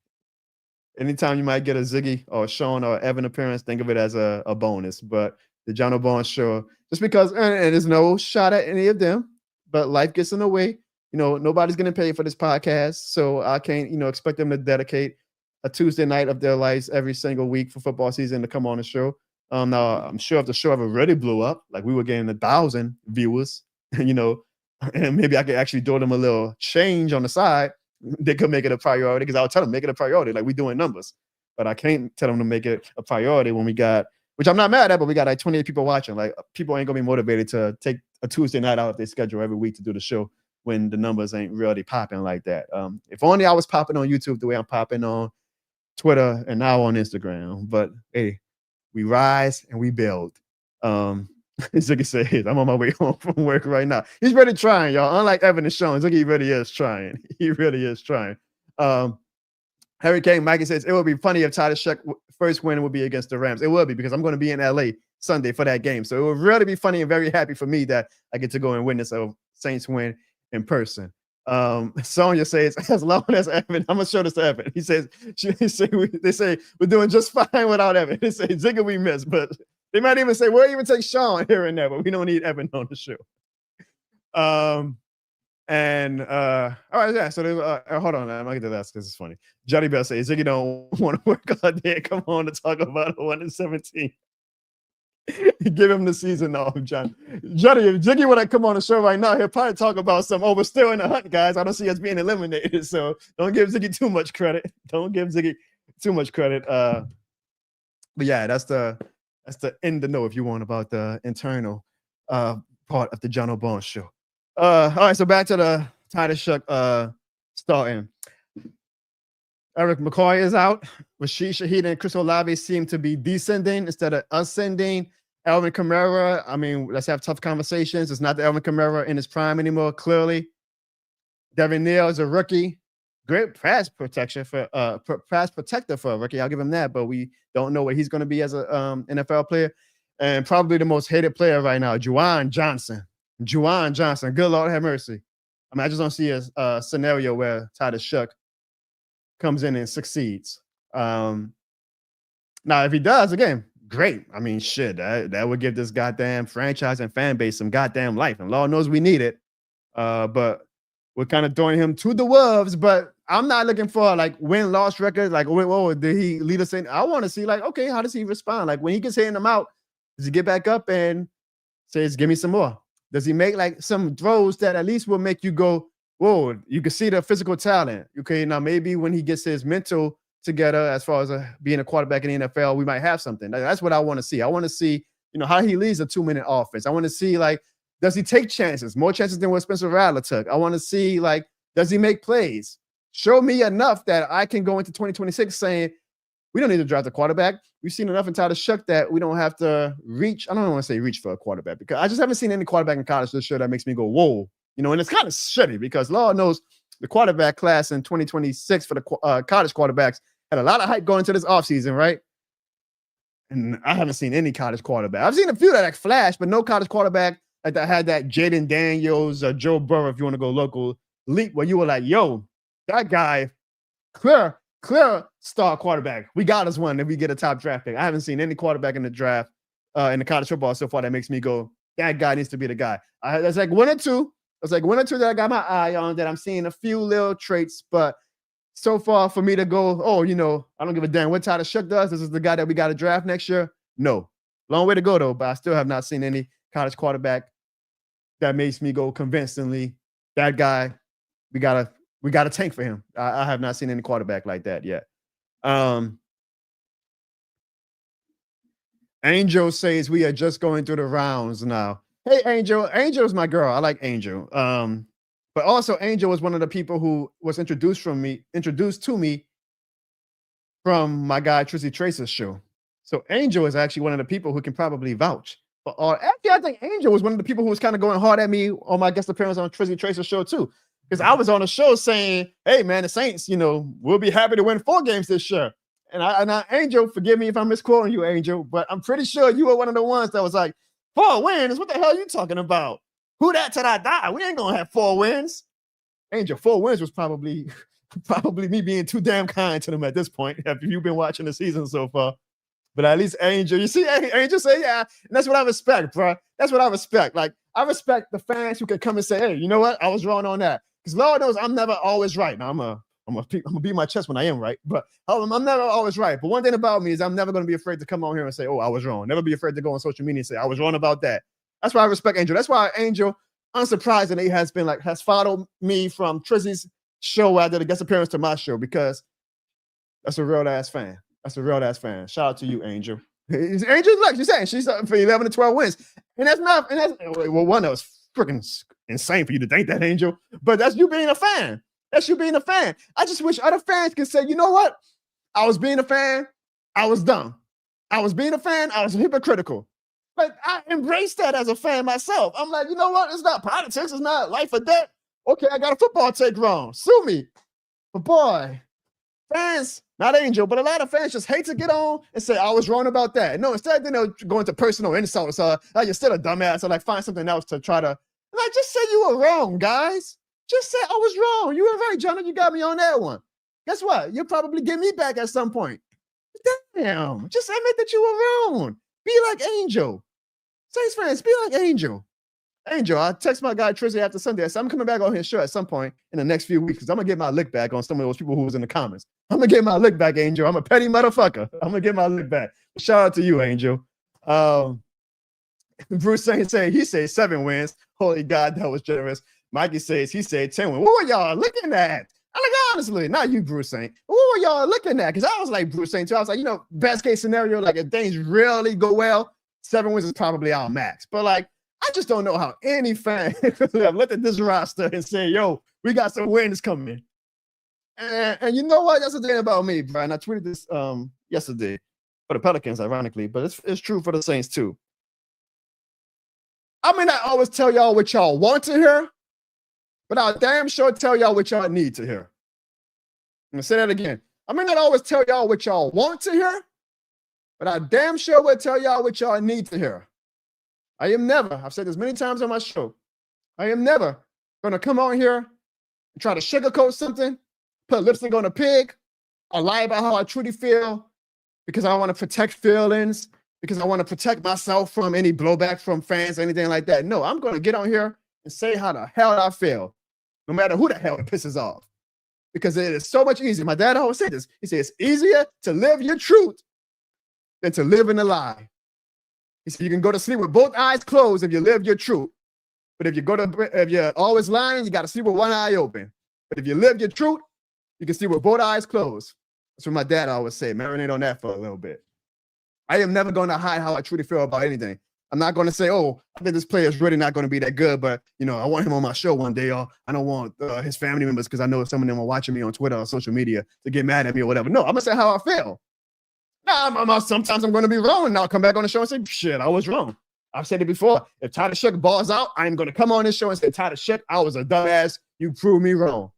Anytime you might get a Ziggy or Sean or Evan appearance, think of it as a bonus. But the Jono Bones show, just because, and there's no shot at any of them, but life gets in the way. nobody's getting paid for this podcast, so I can't, expect them to dedicate a Tuesday night of their lives every single week for football season to come on the show. Now I'm sure if the show ever really blew up, like we were getting 1,000 viewers, and maybe I could actually throw them a little change on the side, they could make it a priority, because I would tell them make it a priority, like we doing numbers. But I can't tell them to make it a priority when we got, which I'm not mad at, but we got like 28 people watching. Like people ain't gonna be motivated to take a Tuesday night out of their schedule every week to do the show when the numbers ain't really popping like that. If only I was popping on YouTube the way I'm popping on Twitter and now on Instagram. But hey, we rise and we build. Ziggy says, I'm on my way home from work right now. He's really trying, y'all. Unlike Evan and Sean, Ziggy really is trying. He really is trying. Harry Kane, Mikey says, it would be funny if Tyler Shough first win would be against the Rams. It will be, because I'm going to be in LA Sunday for that game. So it would really be funny and very happy for me that I get to go and witness a Saints win in person. Sonia says, as long as Evan, I'm gonna show this to Evan. He says, they say we're doing just fine without Evan. They say Ziggy we miss, but they might even say we'll even take Sean here and there, but we don't need Evan on the show. All right, yeah. So there's hold on, I'm gonna get to that because it's funny. Johnny Bell says Ziggy don't want to work all day. Come on to talk about 1-17. Give him the season off, John. Johnny, if Ziggy would have come on the show right now, he'll probably talk about some. Oh, we're still in the hunt, guys. I don't see us being eliminated. So don't give Ziggy too much credit. Don't give Ziggy too much credit. But yeah, that's the end to know if you want about the internal part of the Jono Bones show. All right, so back to the Tyler Shough starting. Eric McCoy is out. Rashid Shaheed and Chris Olave seem to be descending instead of ascending. Alvin Kamara, I mean, let's have tough conversations. It's not the Alvin Kamara in his prime anymore, clearly. Devin Neal is a rookie. Great pass protection for pass protector for a rookie. I'll give him that, but we don't know what he's going to be as a NFL player. And probably the most hated player right now, Juwan Johnson. Juwan Johnson. Good Lord have mercy. I mean, I just don't see a scenario where Tyler Shough comes in and succeeds. Now, if he does, again, great. I mean, shit, that would give this goddamn franchise and fan base some goddamn life. And Lord knows we need it. But we're kind of throwing him to the wolves. But I'm not looking for like win-loss record. Like, whoa, did he lead us in? I want to see like, okay, how does he respond? Like when he gets hitting them out, does he get back up and says, give me some more? Does he make like some throws that at least will make you go, whoa, you can see the physical talent. Okay, now maybe when he gets his mental together as far as being a quarterback in the NFL, we might have something. That's what I want to see. I want to see, how he leads a 2-minute offense. I want to see, like, does he take chances, more chances than what Spencer Rattler took? I want to see, like, does he make plays? Show me enough that I can go into 2026 saying, we don't need to draft a quarterback. We've seen enough in Tyler Shough that we don't have to reach. I don't want to say reach for a quarterback because I just haven't seen any quarterback in college this year that makes me go, whoa. And it's kind of shitty because Lord knows the quarterback class in 2026 for the college quarterbacks had a lot of hype going into this offseason, right? And I haven't seen any college quarterback. I've seen a few that like flash, but no college quarterback like that had that Jaden Daniels or Joe Burrow, if you want to go local, leap where you were like, yo, that guy, clear star quarterback. We got us one if we get a top draft pick. I haven't seen any quarterback in the draft in the college football so far that makes me go, that guy needs to be the guy. There's like one or two that I got my eye on that I'm seeing a few little traits, but so far for me to go, I don't give a damn what Tyler Shough does. This is the guy that we got to draft next year. No. Long way to go, though, but I still have not seen any college quarterback that makes me go convincingly, that guy, we got a tank for him. I have not seen any quarterback like that yet. Angel says we are just going through the rounds now. Hey, Angel. Angel's my girl. I like Angel. But also Angel was one of the people who was introduced to me from my guy Trizzy Tracer's show. So Angel is actually one of the people who can probably vouch. Actually, I think Angel was one of the people who was kind of going hard at me on my guest appearance on Trizzy Tracer's show too. Because I was on the show saying, hey, man, the Saints, we'll be happy to win 4 games this year. And Angel, forgive me if I'm misquoting you, Angel, but I'm pretty sure you were one of the ones that was like, 4 wins? What the hell are you talking about? Who that till I die? We ain't going to have 4 wins. Angel, 4 wins was probably me being too damn kind to them at this point, after you've been watching the season so far. But at least Angel, you see Angel say, yeah, and that's what I respect, bro. That's what I respect. Like, I respect the fans who can come and say, hey, you know what? I was wrong on that. Because Lord knows I'm never always right. Now, I'm gonna beat my chest when I am right, but I'm never always right. But one thing about me is I'm never gonna be afraid to come on here and say, "Oh, I was wrong." Never be afraid to go on social media and say, "I was wrong about that." That's why I respect Angel. That's why Angel, unsurprisingly, has followed me from Trizzy's show where I did a guest appearance to my show, because that's a real ass fan. That's a real ass fan. Shout out to you, Angel. Angel's like she's saying she's for 11 to 12 wins, and that's not. And that's well, one that was freaking insane for you to think that, Angel. But that's you being a fan. That's you being a fan. I just wish other fans could say, you know what? I was being a fan. I was dumb. I was being a fan. I was hypocritical. But I embraced that as a fan myself. I'm like, you know what? It's not politics. It's not life or death. Okay, I got a football take wrong. Sue me. But boy, fans, not Angel, but a lot of fans just hate to get on and say, I was wrong about that. No, instead, they'll go into personal insults. Like, you're still a dumbass, or like find something else to try to, like, just say you were wrong, guys. Just say I was wrong. You were right, Jono. You got me on that one. Guess what? You'll probably get me back at some point. Damn. Just admit that you were wrong. Be like Angel. Saints fans, be like Angel. Angel, I text my guy Trizzy after Sunday. I said, I'm coming back on his show at some point in the next few weeks, because I'm going to get my lick back on some of those people who was in the comments. I'm going to get my lick back, Angel. I'm a petty motherfucker. I'm going to get my lick back. Shout out to you, Angel. Bruce saying he said 7 wins. Holy God, that was generous. Mikey says he said 10 wins. What were y'all looking at? I'm like, honestly, not you, Bruce Saint. What were y'all looking at? Because I was like Bruce Saint too. I was like, best case scenario, like if things really go well, 7 wins is probably our max. But like, I just don't know how any fan could have looked at this roster and say, yo, we got some wins coming. And you know what? That's the thing about me, Brian. I tweeted this yesterday for the Pelicans, ironically, but it's true for the Saints too. I may not always tell y'all what y'all want to hear, but I'll damn sure tell y'all what y'all need to hear. I'm going to say that again. I may not always tell y'all what y'all want to hear, but I damn sure will tell y'all what y'all need to hear. I am never, I've said this many times on my show, I am never going to come on here and try to sugarcoat something, put lipstick on a pig, or lie about how I truly feel because I want to protect feelings, because I want to protect myself from any blowback from fans or anything like that. No, I'm going to get on here and say how the hell I feel, no matter who the hell it pisses off. Because it is so much easier. My dad always said this. He said, it's easier to live your truth than to live in a lie. He said, you can go to sleep with both eyes closed if you live your truth. But if you're always lying, you got to sleep with one eye open. But if you live your truth, you can sleep with both eyes closed. That's what my dad always said. Marinate on that for a little bit. I am never going to hide how I truly feel about anything. I'm not going to say, oh, I think this player is really not going to be that good, but, I want him on my show one day, or I don't want his family members, because I know some of them are watching me on Twitter or social media, to get mad at me or whatever. No, I'm going to say how I feel. Now, sometimes I'm going to be wrong, and I'll come back on the show and say, shit, I was wrong. I've said it before. If Tyler Shough balls out, I'm going to come on this show and say, Tyler Shough, I was a dumbass. You proved me wrong.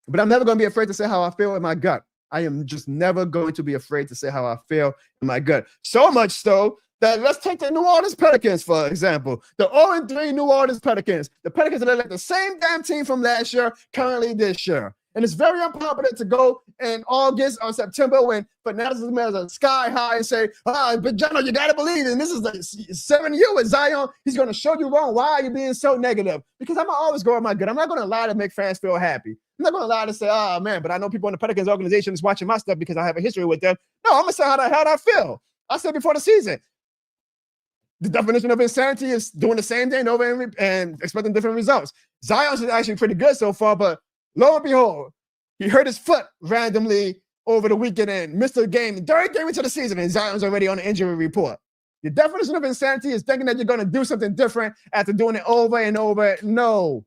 But I'm never going to be afraid to say how I feel in my gut. I am just never going to be afraid to say how I feel in my gut. So much so that let's take the New Orleans Pelicans, for example. The 0-3 New Orleans Pelicans. The Pelicans are like the same damn team from last year, currently this year. And it's very unpopular to go in August or September when fanaticism is a sky high and say, but Jono, you got to believe it. And this is the 7th year with Zion. He's going to show you wrong. Why are you being so negative? Because I'm going to always go with my gut. I'm not going to lie to make fans feel happy. I'm not going to lie to say, oh, man, but I know people in the Pelicans organization is watching my stuff because I have a history with them. No, I'm going to say how I feel. I said before the season. The definition of insanity is doing the same thing over and expecting different results. Zion's is actually pretty good so far, but lo and behold, he hurt his foot randomly over the weekend and missed a game, the 3rd game into the season, and Zion's already on the injury report. The definition of insanity is thinking that you're going to do something different after doing it over and over. No.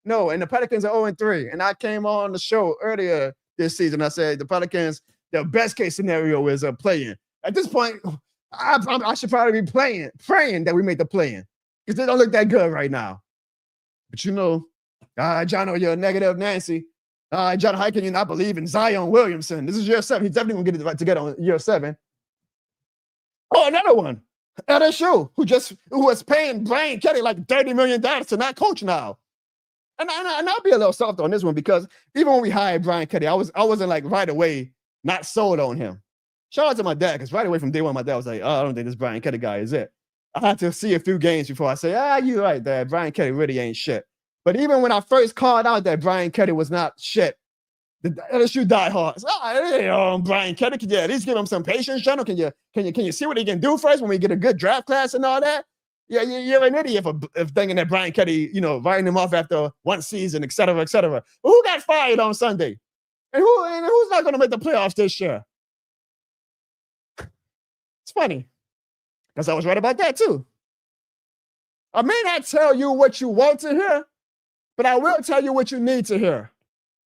And the Pelicans are 0-3. And I came on the show earlier this season. I said the Pelicans, their best case scenario is a play-in. At this point, I should probably be praying that we make the play-in, because they don't look that good right now. But Jono, you're a negative Nancy. John, how can you not believe in Zion Williamson? This is year 7. He's definitely going to get it together on year 7. Oh, another one. Tyler Shough, who was paying Brian Kelly like $30 million to not coach now. And I'll be a little soft on this one, because even when we hired Brian Kelly, I wasn't like right away not sold on him. Shout out to my dad, because right away from day one, my dad was like, oh, I don't think this Brian Kelly guy is it. I had to see a few games before I say, you're right, Dad. Brian Kelly really ain't shit. But even when I first called out that Brian Kelly was not shit, the LSU diehards, Brian Kelly, can you at least give him some patience, Jono? Can you see what he can do first when we get a good draft class and all that? Yeah, you're an idiot if thinking that Brian Kelly, writing him off after one season, et cetera, et cetera. But who got fired on Sunday? And who's not going to make the playoffs this year? It's funny because I was right about that too. I may not tell you what you want to hear, but I will tell you what you need to hear.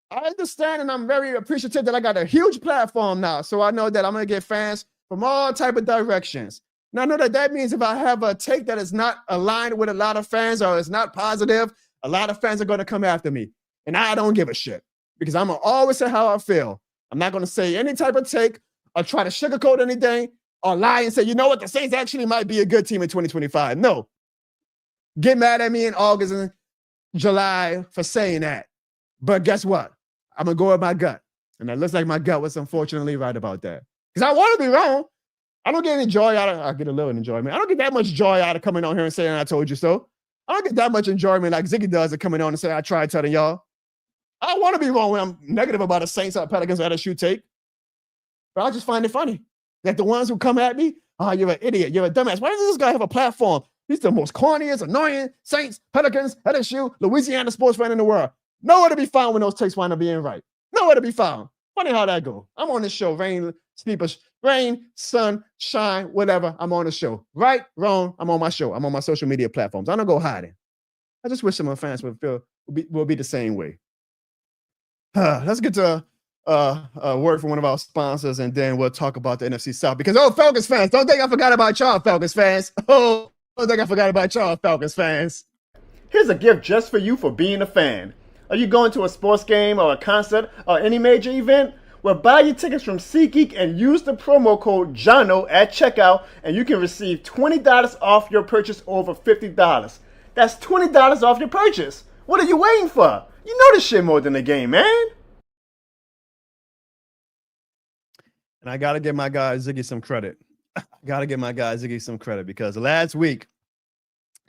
I understand, and I'm very appreciative that I got a huge platform now, so I know that I'm going to get fans from all type of directions. Now, I know that means if I have a take that is not aligned with a lot of fans or is not positive, a lot of fans are going to come after me, and I don't give a shit because I'm going to always say how I feel. I'm not going to say any type of take or try to sugarcoat anything or lie and say, you know what, the Saints actually might be a good team in 2025. No. Get mad at me in August and July for saying that. But guess what? I'm going to go with my gut. And it looks like my gut was unfortunately right about that. Because I want to be wrong. I don't get any joy out of I get a little enjoyment. I don't get that much joy out of coming on here and saying I told you so. I don't get that much enjoyment like Ziggy does of coming on and saying I tried telling y'all. I want to be wrong when I'm negative about a Saints or Pelicans or LSU take. But I just find it funny that the ones who come at me, you're an idiot, you're a dumbass. Why does this guy have a platform? He's the most corniest, annoying Saints, Pelicans, LSU, Louisiana sports fan in the world. Nowhere to be found when those takes wind up being right. Nowhere to be found. Funny how that go. I'm on this show, rain, sun, shine, whatever. I'm on the show. Right, wrong, I'm on my show. I'm on my social media platforms. I don't go hiding. I just wish some of my fans will be the same way. Let's get to a word from one of our sponsors, and then we'll talk about the NFC South. Because, Falcons fans, don't think I forgot about y'all, Falcons fans. Don't think I forgot about y'all, Falcons fans. Here's a gift just for you for being a fan. Are you going to a sports game or a concert or any major event? Well, buy your tickets from SeatGeek and use the promo code Jono at checkout, and you can receive $20 off your purchase over $50. That's $20 off your purchase. What are you waiting for? You know this shit more than the game, man. And I got to give my guy Ziggy some credit. Because last week,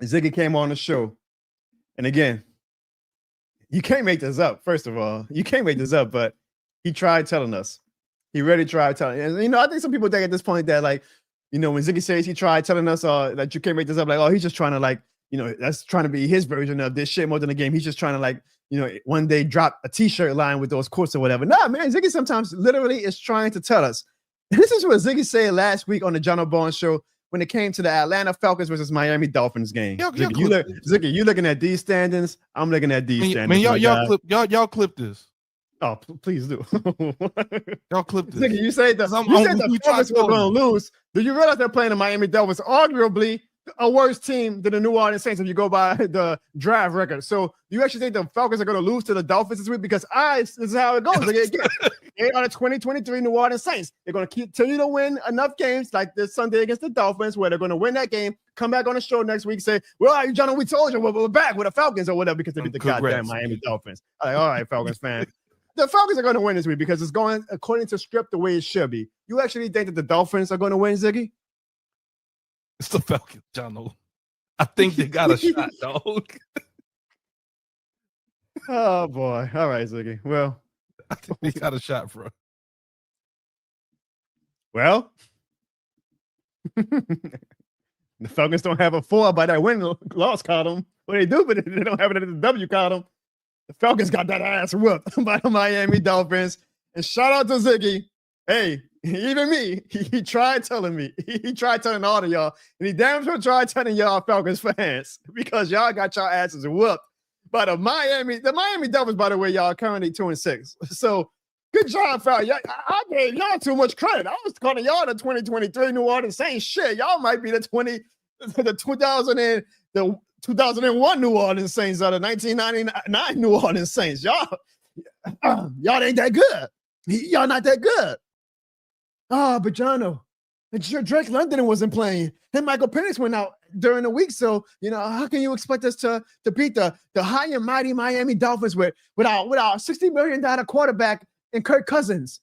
Ziggy came on the show. And again, you can't make this up, first of all. You can't make this up, but he tried telling us. He really tried telling. And, I think some people think at this point that, like, when Ziggy says he tried telling us that you can't make this up, like, he's just trying to, like, that's trying to be his version of this shit more than the game. He's just trying to, like, one day drop a T-shirt line with those quotes or whatever. Nah, man, Ziggy sometimes literally is trying to tell us. And this is what Ziggy said last week on the Jono Barnes show when it came to the Atlanta Falcons versus Miami Dolphins game. Ziggy, you looking at these standings? I'm looking at these standings. Man, y'all clip this. Oh, please do. Y'all clip this. Ziggy, you said the Falcons were going to lose. Do you realize they're playing the Miami Dolphins, arguably a worse team than the New Orleans Saints if you go by the draft record? So you actually think the Falcons are going to lose to the Dolphins this week? Because this is how it goes. They are the 2023 New Orleans Saints. They're going to continue to win enough games like this Sunday against the Dolphins where they're going to win that game, come back on the show next week, say, well, Jono, we told you we're back with the Falcons or whatever because they beat the goddamn Miami Dolphins. All right, Falcons fan. The Falcons are going to win this week because it's going according to script the way it should be. You actually think that the Dolphins are going to win, Ziggy? It's the Falcons, Jono. I think they got a shot, dog. Oh, boy. All right, Ziggy. Well, I think they got a shot, bro. Well, the Falcons don't have a 4 by that win-loss column. Well, they do, but they don't have it in the W column. The Falcons got that ass whooped by the Miami Dolphins. And shout out to Ziggy. Hey, even me, he tried telling me. He tried telling all of y'all. And he damn sure tried telling y'all Falcons fans because y'all got y'all asses whooped by the Miami Dolphins, by the way, y'all currently 2-6. So good job, Falcons. I gave y'all too much credit. I was calling y'all the 2023 New Orleans Saints. Shit, y'all might be the 2001 New Orleans Saints or the 1999 New Orleans Saints. Y'all ain't that good. Y'all not that good. But Jono, Drake London wasn't playing. And Michael Penix went out during the week. So, how can you expect us to beat the high and mighty Miami Dolphins with our $60 million quarterback and Kirk Cousins?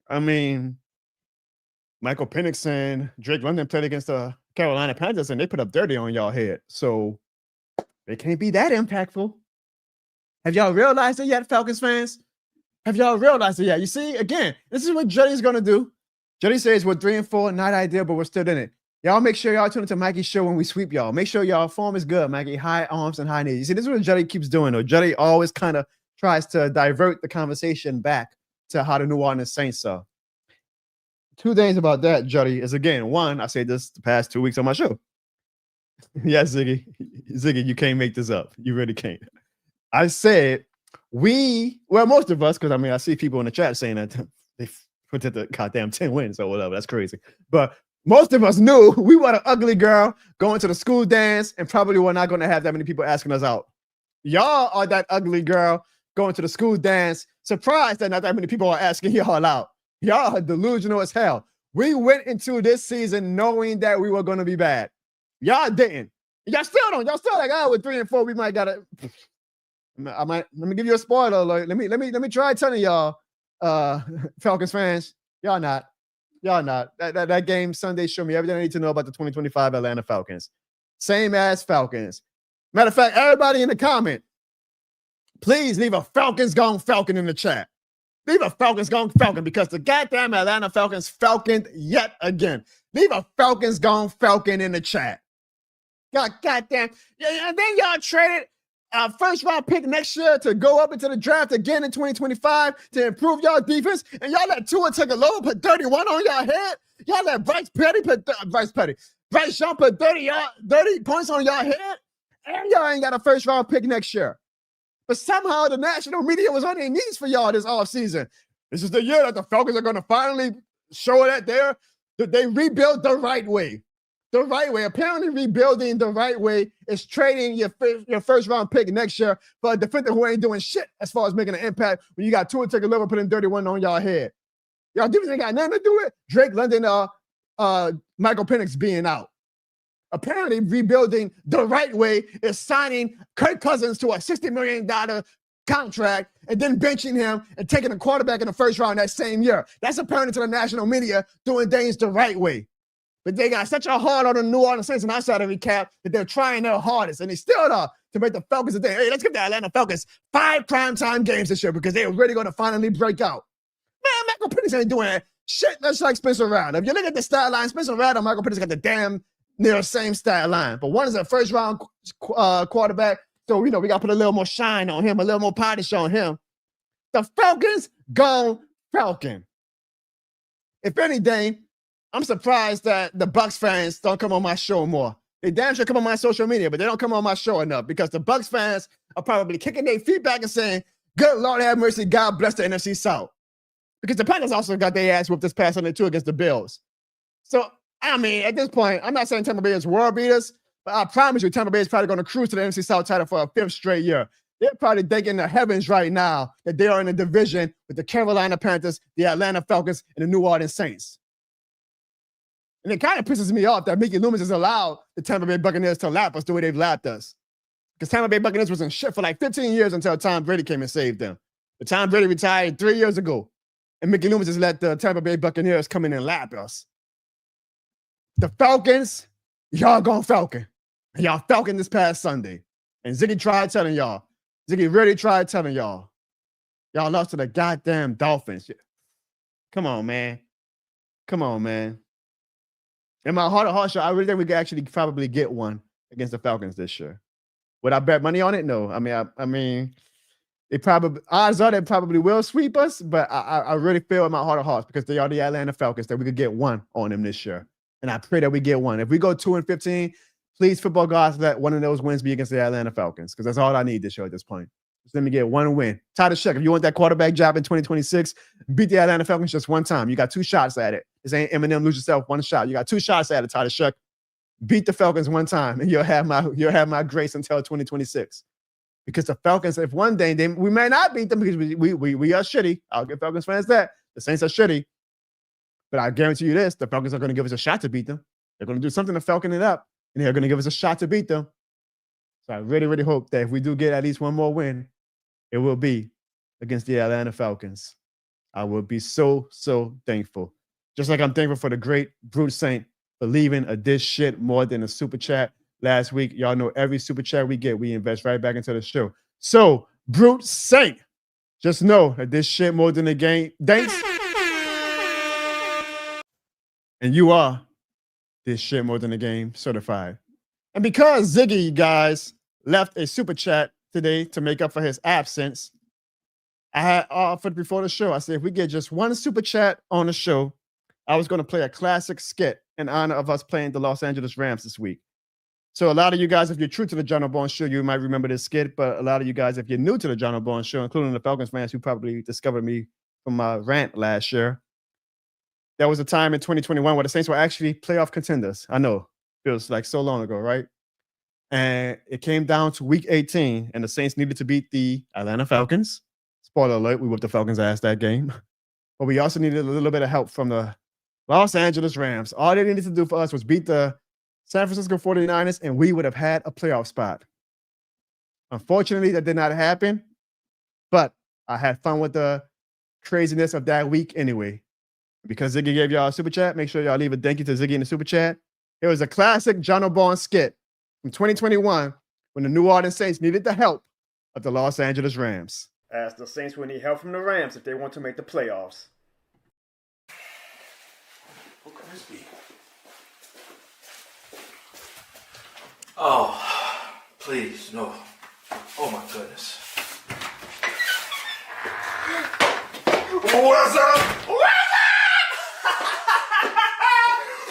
I mean, Michael Penix and Drake London played against the Carolina Panthers, and they put up 30 on y'all head. So they can't be that impactful. Have y'all realized it yet, Falcons fans? Have y'all realized it yet? You see, again, this is what Jetty's going to do. Jetty says we're 3-4, not ideal, but we're still in it. Y'all make sure y'all tune into Mikey's show when we sweep y'all. Make sure y'all form is good, Mikey. High arms and high knees. You see, this is what Jetty keeps doing, though. Jetty always kind of tries to divert the conversation back to how the New Orleans Saints are. 2 things about that, Jetty, is again, one, I said this the past 2 weeks on my show. Yes, Ziggy. Ziggy, you can't make this up. You really can't. I said most of us, because I mean, I see people in the chat saying that they put the goddamn 10 wins or whatever. That's crazy. But most of us knew we were an ugly girl going to the school dance and probably were not going to have that many people asking us out. Y'all are that ugly girl going to the school dance, surprised that not that many people are asking y'all out. Y'all are delusional as hell. We went into this season knowing that we were going to be bad. Y'all didn't. Y'all still don't. Y'all still like, oh, with 3-4, we might gotta. Let me give you a spoiler alert. Let me try telling y'all, Falcons fans, y'all not. That game Sunday showed me everything I need to know about the 2025 Atlanta Falcons. Same as Falcons. Matter of fact, everybody in the comment, please leave a Falcons Gon Falcon in the chat. Leave a Falcons Gon Falcon because the goddamn Atlanta Falcons falconed yet again. Leave a Falcons Gon Falcon in the chat. Goddamn. Yeah, and then y'all traded a first-round pick next year to go up into the draft again in 2025 to improve y'all defense, and y'all let Tua Tagovailoa put 31 on y'all head. Y'all let Bryce Young put 30 points on y'all head, and y'all ain't got a first-round pick next year. But somehow the national media was on their knees for y'all this offseason. This is the year that the Falcons are going to finally show that they rebuild the right way. The right way. Apparently, rebuilding the right way is trading your first round pick next year for a defender who ain't doing shit as far as making an impact when you got Tua Tagovailoa putting 31 on y'all head. Y'all defense ain't got nothing to do with Drake London, Michael Penix being out. Apparently, rebuilding the right way is signing Kirk Cousins to a $60 million contract and then benching him and taking a quarterback in the first round that same year. That's apparently to the national media doing things the right way. But they got such a hard on the New Orleans Saints and outside of recap that they're trying their hardest. And they still are to make the Falcons a thing. Hey, let's give the Atlanta Falcons 5 primetime games this year because they're really going to finally break out. Man, Michael Penix ain't doing shit that's like Spencer Rattler. If you look at the stat line, Spencer Rattler and Michael Penix got the damn near same stat line. But one is a first-round quarterback. So, we got to put a little more shine on him, a little more polish on him. The Falcons Gon Falcon. If anything, I'm surprised that the Bucs fans don't come on my show more. They damn sure come on my social media, but they don't come on my show enough because the Bucs fans are probably kicking their feet back and saying, good Lord have mercy, God bless the NFC South. Because the Packers also got their ass whooped this past Sunday too against the Bills. So, I mean, at this point, I'm not saying Tampa Bay is world beaters, but I promise you Tampa Bay is probably going to cruise to the NFC South title for a 5th straight year. They're probably thinking the heavens right now that they are in a division with the Carolina Panthers, the Atlanta Falcons, and the New Orleans Saints. And it kind of pisses me off that Mickey Loomis has allowed the Tampa Bay Buccaneers to lap us the way they've lapped us. Because Tampa Bay Buccaneers was in shit for like 15 years until Tom Brady came and saved them. But Tom Brady retired 3 years ago. And Mickey Loomis has let the Tampa Bay Buccaneers come in and lap us. The Falcons, y'all Gon Falcon. And y'all Falcon this past Sunday. And Ziggy tried telling y'all. Ziggy really tried telling y'all. Y'all lost to the goddamn Dolphins. Come on, man. In my heart of hearts, I really think we could actually probably get one against the Falcons this year. Would I bet money on it? No. I mean, odds are they probably will sweep us, but I really feel in my heart of hearts because they are the Atlanta Falcons that we could get one on them this year. And I pray that we get one. If we go 2-15, please, football gods, let one of those wins be against the Atlanta Falcons because that's all I need this year at this point. Just let me get one win. Tyler Shough, if you want that quarterback job in 2026, beat the Atlanta Falcons just one time. You got 2 shots at it. This ain't Eminem, lose yourself one shot. You got 2 shots at it, Tyler Shough. Beat the Falcons one time, and you'll have my grace until 2026. Because the Falcons, if one day we may not beat them because we are shitty. I'll give Falcons fans that. The Saints are shitty. But I guarantee you this, the Falcons are going to give us a shot to beat them. They're going to do something to Falcon it up, and they're going to give us a shot to beat them. So I really, really hope that if we do get at least one more win, it will be against the Atlanta Falcons. I will be so, so thankful. Just like I'm thankful for the great Bruce Saint for leaving a dish shit more than a super chat last week. Y'all know every super chat we get, we invest right back into the show. So brute saint. Just know that this shit more than a game. Thanks. And you are this shit more than a game certified. And because Ziggy, guys, left a super chat today to make up for his absence, I had offered before the show. I said, if we get just one super chat on the show, I was going to play a classic skit in honor of us playing the Los Angeles Rams this week. So a lot of you guys, if you're true to the Jono Bourne Show, you might remember this skit. But a lot of you guys, if you're new to the Jono Bourne Show, including the Falcons fans who probably discovered me from my rant last year, there was a time in 2021 where the Saints were actually playoff contenders. I know, feels like so long ago, right? And it came down to week 18, and the Saints needed to beat the Atlanta Falcons. Spoiler alert, we whooped the Falcons' ass that game. But we also needed a little bit of help from the Los Angeles Rams. All they needed to do for us was beat the San Francisco 49ers, and we would have had a playoff spot. Unfortunately, that did not happen, but I had fun with the craziness of that week anyway. Because Ziggy gave y'all a super chat, make sure y'all leave a thank you to Ziggy in the super chat. It was a classic Jono Bourne skit from 2021 when the New Orleans Saints needed the help of the Los Angeles Rams. As the Saints will need help from the Rams if they want to make the playoffs. Who could this be? Oh, please, no. Oh my goodness. What's up?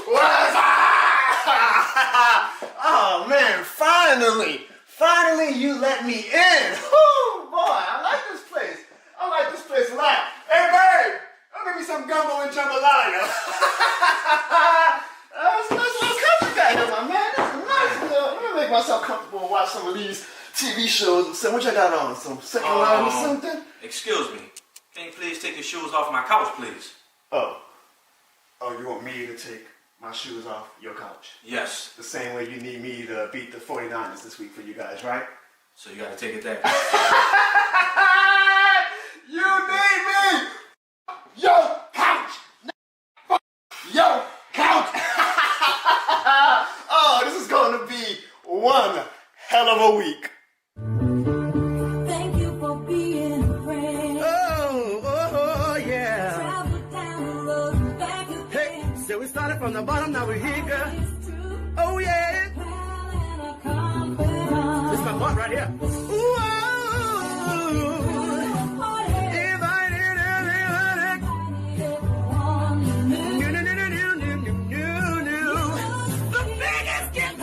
What's up? Oh man, finally you let me in. Oh boy, I like this place. I like this place a lot. Hey babe, give me some gumbo and jambalaya. It's a nice little country guy here, my man. This is nice. Let me make myself comfortable and watch some of these TV shows. So what you got on? Some second line or something? Excuse me. Can you please take your shoes off my couch, please? Oh, you want me to take my shoes off your couch? Yes. The same way you need me to beat the 49ers this week for you guys, right? So you gotta take it there. You need me! Yo, couch! Yo, couch! Oh, this is going to be one hell of a week. Thank you for being a friend. Oh, yeah. Travel down the road and back again. Hey, so we started from the bottom, now we're here, girl. It's true. Oh, yeah. Pal and a confidant. This is my part right here. Ooh, oh. If I did everything, the biggest gift,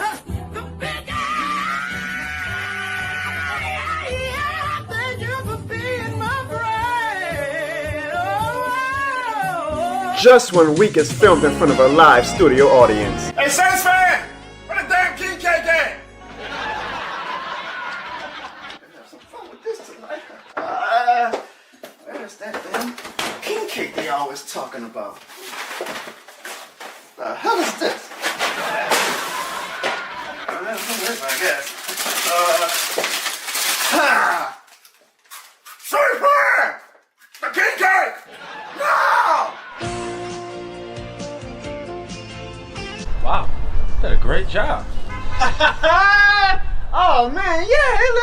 the biggest. Thank you for being my friend. Oh. Just when Week is filmed in front of a live studio audience. Hey, Saints fan! Where the damn king cake at? Have some fun with this tonight. Where's that damn king cake they always talking about? The hell is this? I guess. Sorry, man! The king cake! No! Wow, you did a great job. Oh man, yeah, it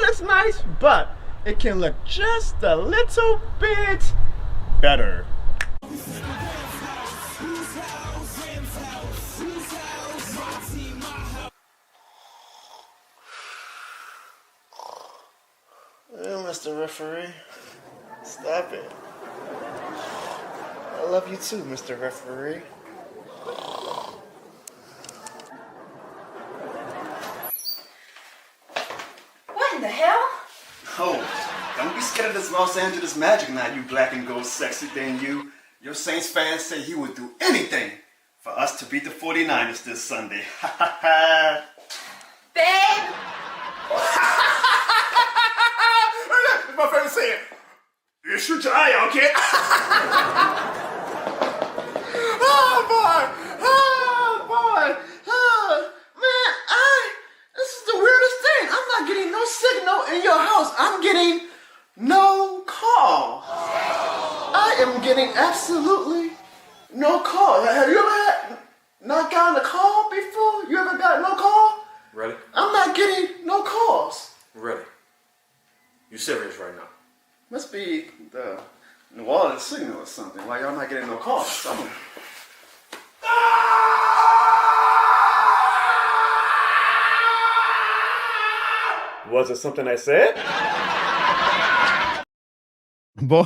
looks nice, but it can look just a little bit better. Oh, Mr. Referee, stop it. I love you too, Mr. Referee. What in the hell? Oh, don't be scared of this Los Angeles magic now, you black and gold sexy thing, you. Your Saints fans say he would do anything for us to beat the 49ers this Sunday. Babe! That's my favorite saying. You shoot your eye out, kid. Oh, boy. Man, this is the weirdest thing. I'm not getting no signal in your house. I'm getting no call. I am getting absolutely no call. Have you ever not gotten a call before? You ever got no call? Really? I'm not getting no calls. Really? something? Why y'all not getting no calls? Was it something I said? Boy,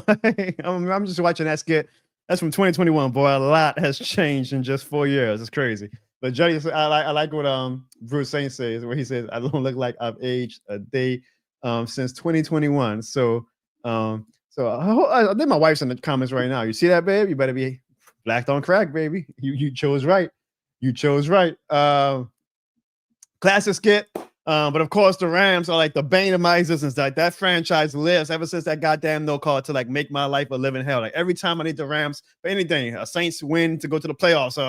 I'm just watching that skit. That's from 2021. Boy, a lot has changed in just 4 years. It's crazy. But Jody, I like what Bruce Saint says, where he says, "I don't look like I've aged a day since 2021." So I think my wife's in the comments right now. You see that, babe? You better be black on crack, baby. You chose right. You chose right. Classic skit. But of course, the Rams are like the bane of my existence. Like that franchise lives ever since that goddamn no call to like make my life a living hell. Like every time I need the Rams for anything, a Saints win to go to the playoffs,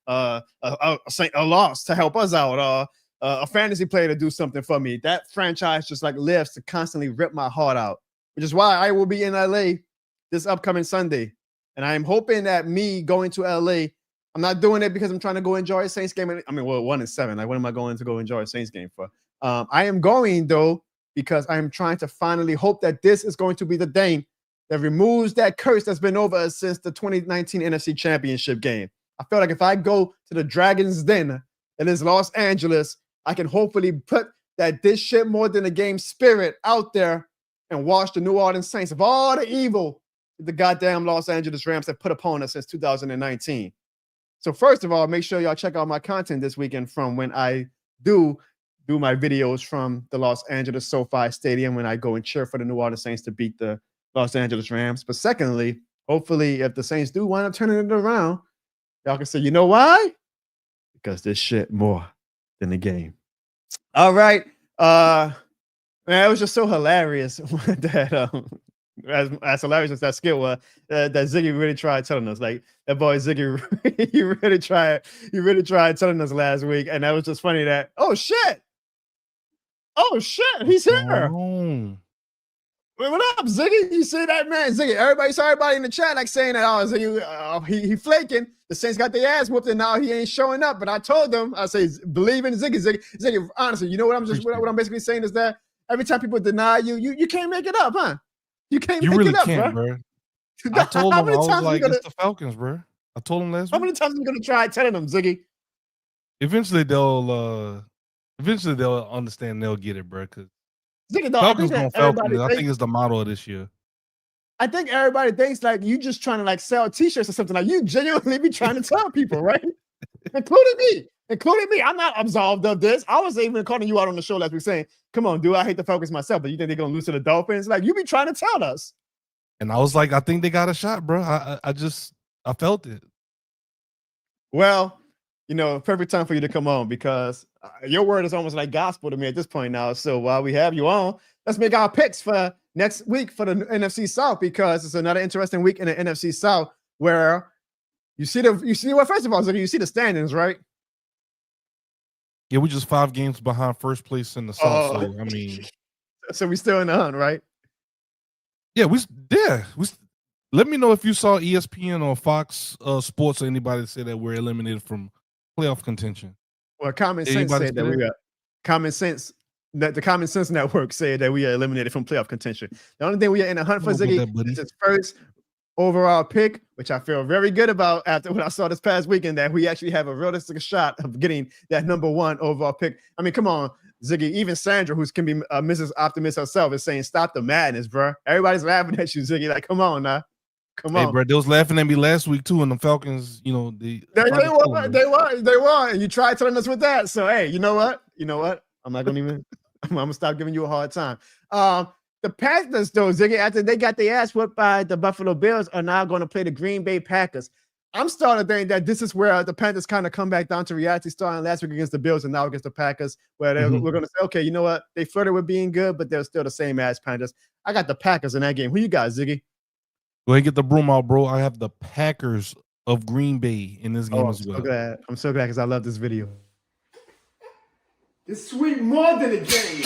a loss to help us out, a fantasy player to do something for me. That franchise just like lives to constantly rip my heart out, which is why I will be in LA this upcoming Sunday. And I am hoping that me going to LA, I'm not doing it because I'm trying to go enjoy a Saints game. I mean, well, 1-7. Like, what am I going to go enjoy a Saints game for? I am going, though, because I am trying to finally hope that this is going to be the day that removes that curse that's been over us since the 2019 NFC Championship game. I feel like if I go to the Dragon's Den and it's Los Angeles, I can hopefully put that this shit more than a game spirit out there and wash the New Orleans Saints of all the evil the goddamn Los Angeles Rams have put upon us since 2019. So first of all, make sure y'all check out my content this weekend from when I do my videos from the Los Angeles SoFi Stadium when I go and cheer for the New Orleans Saints to beat the Los Angeles Rams. But secondly, hopefully if the Saints do wind up turning it around, y'all can say, you know why? Because this shit more than the game. All right. Man, it was just so hilarious that as hilarious as that skill was, that Ziggy really tried telling us. Like that boy Ziggy, he really tried telling us last week, and that was just funny. That oh shit, he's here. Wait, what up, Ziggy? You see that, man? Ziggy, everybody in the chat like saying that Ziggy, he flaking. The Saints got their ass whooped, and now he ain't showing up. But I told them, I say, believe in Ziggy. Honestly, you know what what I'm basically saying is that every time people deny you, you can't make it up, huh? You can't make it up, bro. I told him, I was like, it's the Falcons, bro. I told him last week. How many times are you gonna try telling them, Ziggy? Eventually they'll understand, they'll get it, bro. Because Ziggy, Falcons Gon Falcon, I think it's the motto of this year. I think everybody thinks like you just trying to like sell t-shirts or something. Like you genuinely be trying to tell people, right? Including me. I'm not absolved of this. I was even calling you out on the show last week saying, come on, dude, I hate the Falcons myself, but you think they're gonna lose to the Dolphins? Like you be trying to tell us. And I was like, I think they got a shot, bro. I felt it. Well, perfect time for you to come on because your word is almost like gospel to me at this point now. So while we have you on, let's make our picks for next week for the NFC South, because it's another interesting week in the NFC South where you see what, first of all, you see the standings, right? Yeah, we just 5 games behind first place in the South. So I mean, so we still in the hunt, right? Yeah, let me know if you saw ESPN or Fox Sports or anybody say that we're eliminated from playoff contention. Well, Common Sense said that we got Common Sense. That the Common Sense Network said that we are eliminated from playoff contention. The only thing we are in the hunt for, Ziggy, is his first overall pick, which I feel very good about after what I saw this past weekend, that we actually have a realistic shot of getting that number 1 overall pick. I mean, come on, Ziggy. Even Sandra, who can be Mrs. Optimist herself, is saying, stop the madness, bro. Everybody's laughing at you, Ziggy. Like, come on now. Come on. Hey, bro, they was laughing at me last week, too, and the Falcons, they were. And you tried telling us with that. So, hey, you know what? I'm not going to even, I'm going to stop giving you a hard time. The Panthers, though, Ziggy, after they got their ass whipped by the Buffalo Bills, are now going to play the Green Bay Packers. I'm starting to think that this is where the Panthers kind of come back down to reality, starting last week against the Bills and now against the Packers, where we're going to say, okay, you know what? They flirted with being good, but they're still the same as Panthers. I got the Packers in that game. Who you got, Ziggy? Go ahead, get the broom out, bro. I have the Packers of Green Bay in this game as well. I'm so glad because I love this video. It's sweet more than a game.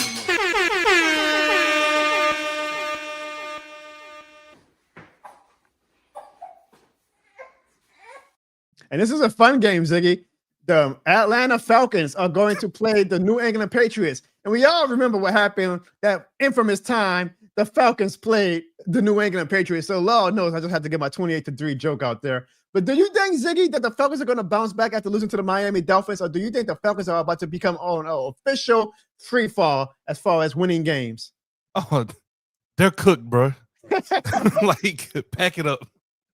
And this is a fun game, Ziggy. The Atlanta Falcons are going to play the New England Patriots. And we all remember what happened that infamous time the Falcons played the New England Patriots. So Lord knows I just had to get my 28-3 joke out there. But do you think, Ziggy, that the Falcons are going to bounce back after losing to the Miami Dolphins, or do you think the Falcons are about to become an official free fall as far as winning games? Oh, they're cooked, bro. Like, pack it up.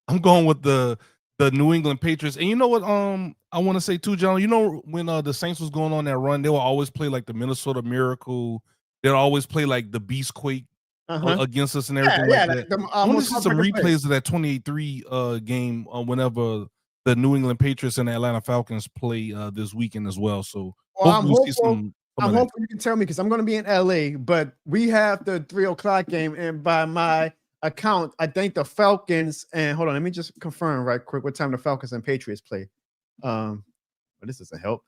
I'm going with the New England Patriots. And you know what? I want to say too, John. You know when the Saints was going on that run, they will always play like the Minnesota Miracle. They'll always play like the Beastquake against us and everything like that. I want to see some replays of that 28-3 game whenever the New England Patriots and the Atlanta Falcons play this weekend as well. So I'm hopeful you can tell me, because I'm going to be in LA, but we have the 3:00 game, and by my account, I think the Falcons, and hold on, let me just confirm right quick what time the Falcons and Patriots play. But this doesn't help.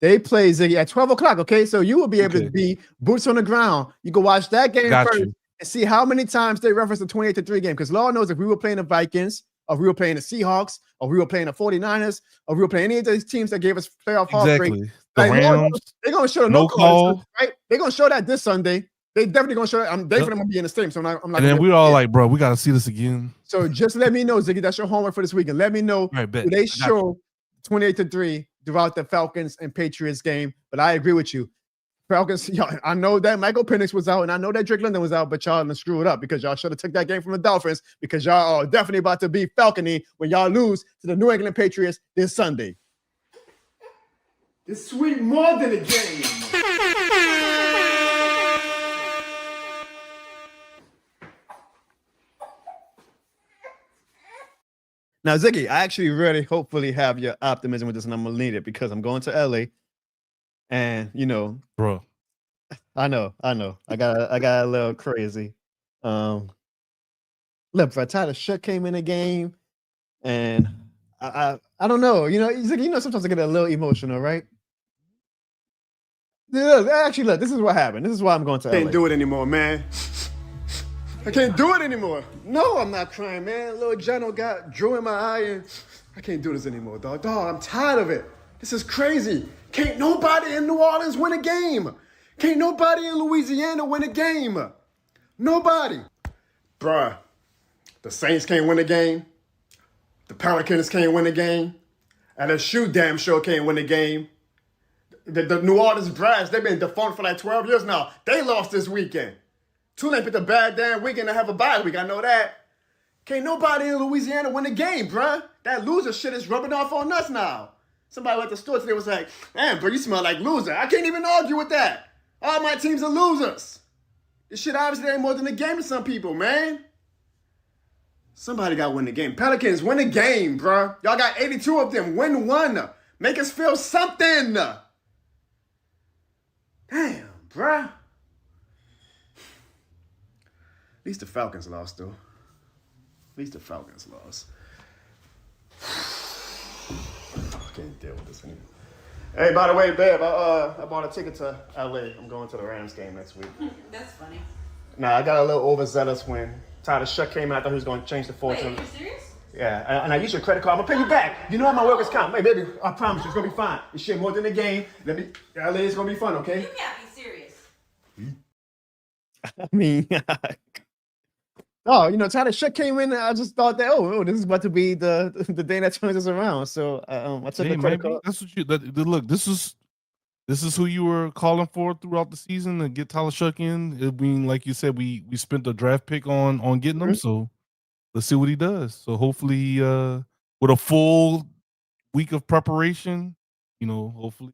They play, Ziggy, at 12:00. Okay, so you will be able to be boots on the ground. You can watch that game first and see how many times they reference the 28-3 game. Because Lord knows if we were playing the Vikings, or we were playing the Seahawks, or we were playing the 49ers, or we were playing any of those teams that gave us playoff heartbreak. The Rams, they're gonna show no call, right? They're gonna show that this Sunday. They definitely gonna show that. I'm definitely gonna be in the stadium. So I'm not. And then we're all like, bro, we gotta see this again. So just let me know, Ziggy. That's your homework for this weekend. Let me know. Right, do they show 28-3 throughout the Falcons and Patriots game. But I agree with you. Falcons, I know that Michael Penix was out, and I know that Drake London was out, but y'all done screw it up because y'all should have took that game from the Dolphins, because y'all are definitely about to be Falcony when y'all lose to the New England Patriots this Sunday. It's sweet more than a game. Now, Ziggy, I actually really hopefully have your optimism with this, and I'm gonna need it because I'm going to LA, and bro, I know, I got a little crazy. Look, bro, Tyler Shough came in the game, and I don't know, Ziggy, sometimes I get a little emotional, right? Actually, look, this is what happened. This is why I'm going to LA. Can't do it anymore, man. I can't do it anymore. No, I'm not crying, man. Little Jono got Drew in my eye, and I can't do this anymore, dog. Dog, I'm tired of it. This is crazy. Can't nobody in New Orleans win a game. Can't nobody in Louisiana win a game. Nobody. Bruh, the Saints can't win a game. The Pelicans can't win a game. And the Shough damn sure can't win a game. The New Orleans Brass, they've been defunct for like 12 years now. They lost this weekend. Tulane picked a bad damn weekend to have a bye week. I know that. Can't nobody in Louisiana win a game, bruh. That loser shit is rubbing off on us now. Somebody at the store today was like, man, bro, you smell like loser. I can't even argue with that. All my teams are losers. This shit obviously ain't more than a game to some people, man. Somebody got to win the game. Pelicans, win a game, bruh. Y'all got 82 of them. Win one. Make us feel something. Damn, bruh. At least the Falcons lost, though. At least the Falcons lost. I can't deal with this anymore. Hey, by the way, babe, I bought a ticket to LA. I'm going to the Rams game next week. That's funny. Nah, I got a little overzealous when Tyler Shough came out. I thought he was going to change the fortune. Wait, are you serious? Yeah, and I use your credit card. I'm going to pay you back. You know how my workers count. Hey, baby, I promise you, it's going to be fine. This shit more than a game. LA is going to be fun, okay? You can't be serious. I mean, Tyler Shough came in, and I just thought that, this is about to be the day that turns us around. So I took the credit card. That's what look. This is who you were calling for throughout the season to get Tyler Shough in. It being like you said, we spent the draft pick on getting him. So let's see what he does. So hopefully, with a full week of preparation, hopefully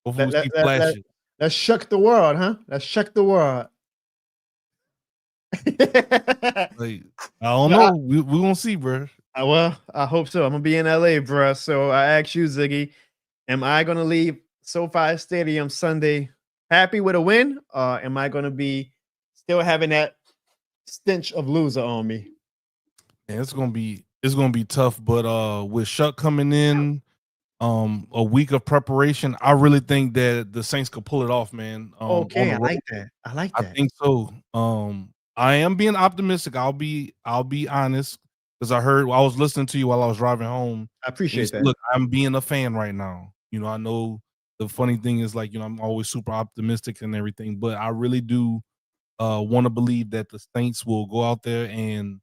we see flashes. Let's shook the world, huh? Let's shook the world. Like, I don't know. We're gonna see, bro. Well, I hope so. I'm gonna be in LA, bro. So I ask you, Ziggy, am I gonna leave SoFi Stadium Sunday happy with a win, or am I gonna be still having that stench of loser on me? And it's gonna be tough, but with Shough coming in, a week of preparation, I really think that the Saints could pull it off, man. Okay, I like that. I think so. I am being optimistic. I'll be honest, because I was listening to you while I was driving home. I appreciate that. Look, I'm being a fan right now. I know the funny thing is, like, I'm always super optimistic and everything, but I really do want to believe that the Saints will go out there and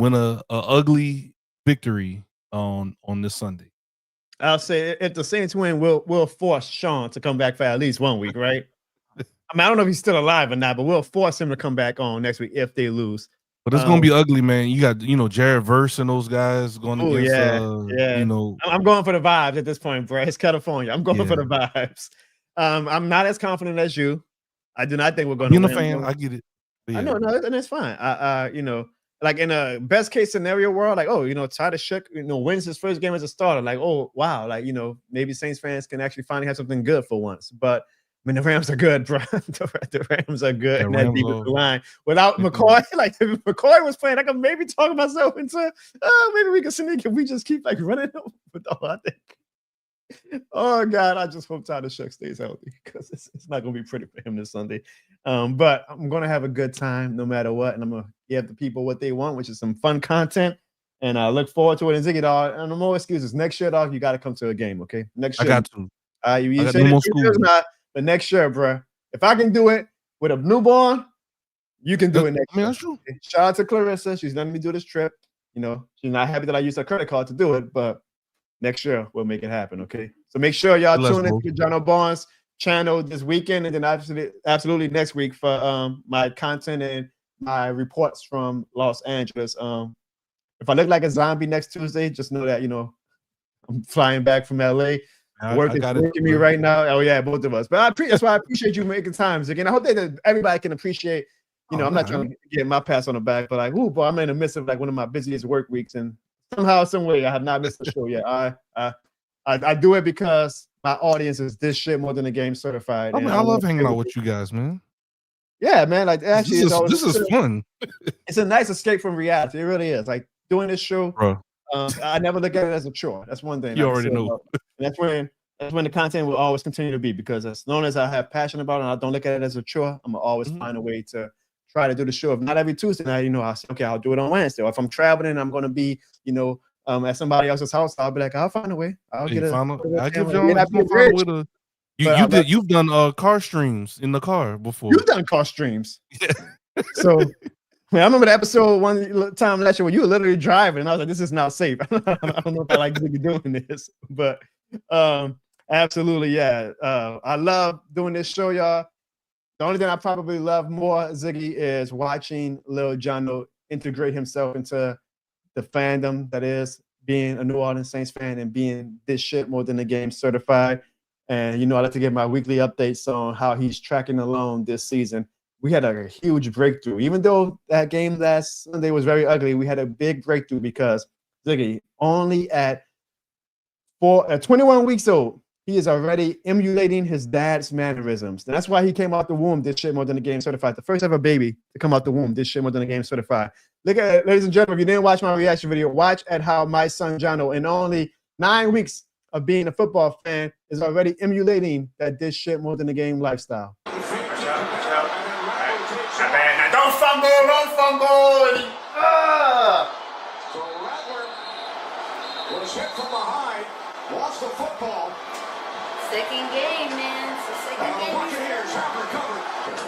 win a ugly victory on this Sunday. I'll say if the Saints win, we'll force Sean to come back for at least 1 week, right? I mean, I don't know if he's still alive or not, but we'll force him to come back on next week if they lose. But it's gonna be ugly, man. You got Jared Verse and those guys going against. I'm going for the vibes at this point, bro. It's California. I'm going for the vibes. I'm not as confident as you. I do not think we're going to win. Being a fan, I get it. I know, and it's fine. Like in a best case scenario world, like, Tyler Shough, wins his first game as a starter. Like, oh wow, like maybe Saints fans can actually finally have something good for once. But I mean, the Rams are good, bro. The Rams are good in that defensive line. Without McCoy, like if McCoy was playing, I could maybe talk myself into maybe we can sneak if we just keep like running them. But I think, oh God, I just hope Tyler Shough stays healthy because it's not gonna be pretty for him this Sunday. But I'm gonna have a good time no matter what, and I'm gonna give the people what they want, which is some fun content. And I look forward to it. And Ziggy, dog, and no more excuses. Next year, dog, you got to come to a game, okay? Next year, I got to. You said no not, but next year, bro. If I can do it with a newborn, you can do it next year. That's true. Shout out to Clarissa. She's letting me do this trip. She's not happy that I used her credit card to do it, but next year we'll make it happen, okay? So make sure y'all tune in to Jono Barnes channel this weekend, and then absolutely next week for my content and my reports from Los Angeles. If I look like a zombie next Tuesday, just know that I'm flying back from LA. Work is working me right now. Oh yeah, both of us. But that's why I appreciate you making times again. I hope that everybody can appreciate. I'm not trying to get my pass on the back, but like, boy, I'm in the midst of like one of my busiest work weeks, and somehow, some way, I have not missed the show yet. I do it because my audience is this shit more than a game certified. I love hanging out with you guys, man. Yeah, man. Like actually, this is fun. It's a nice escape from reality. It really is. Like doing this show, bro. I never look at it as a chore. That's one thing. You already know. That's when the content will always continue to be, because as long as I have passion about it and I don't look at it as a chore, I'm gonna always find a way to try to do the show. If not every Tuesday night, I'll say, okay, I'll do it on Wednesday. Or if I'm traveling, I'm gonna be, at somebody else's house, I'll be like, I'll find a way. I'll give John. You've done car streams in the car before. You've done car streams. Yeah. So I remember the episode one time last year when you were literally driving, and I was like, this is not safe. I don't know if I like doing this, but absolutely, yeah. I love doing this show, y'all. The only thing I probably love more, Ziggy, is watching Lil Jono integrate himself into the fandom that is being a New Orleans Saints fan and being this shit more than a game certified. And, I like to give my weekly updates on how he's tracking along this season. We had a huge breakthrough. Even though that game last Sunday was very ugly, we had a big breakthrough because, Ziggy, only at 21 weeks old, he is already emulating his dad's mannerisms. And that's why he came out the womb this shit more than a game certified. The first ever baby to come out the womb this shit more than a game certified. Look at it, ladies and gentlemen, if you didn't watch my reaction video, watch at how my son Jono, in only 9 weeks of being a football fan, is already emulating that this shit more than a game lifestyle. Now don't fumble. So Rattler was hit from behind, lost the football. Second game, man. It's the second game. Buccaneers have recovered.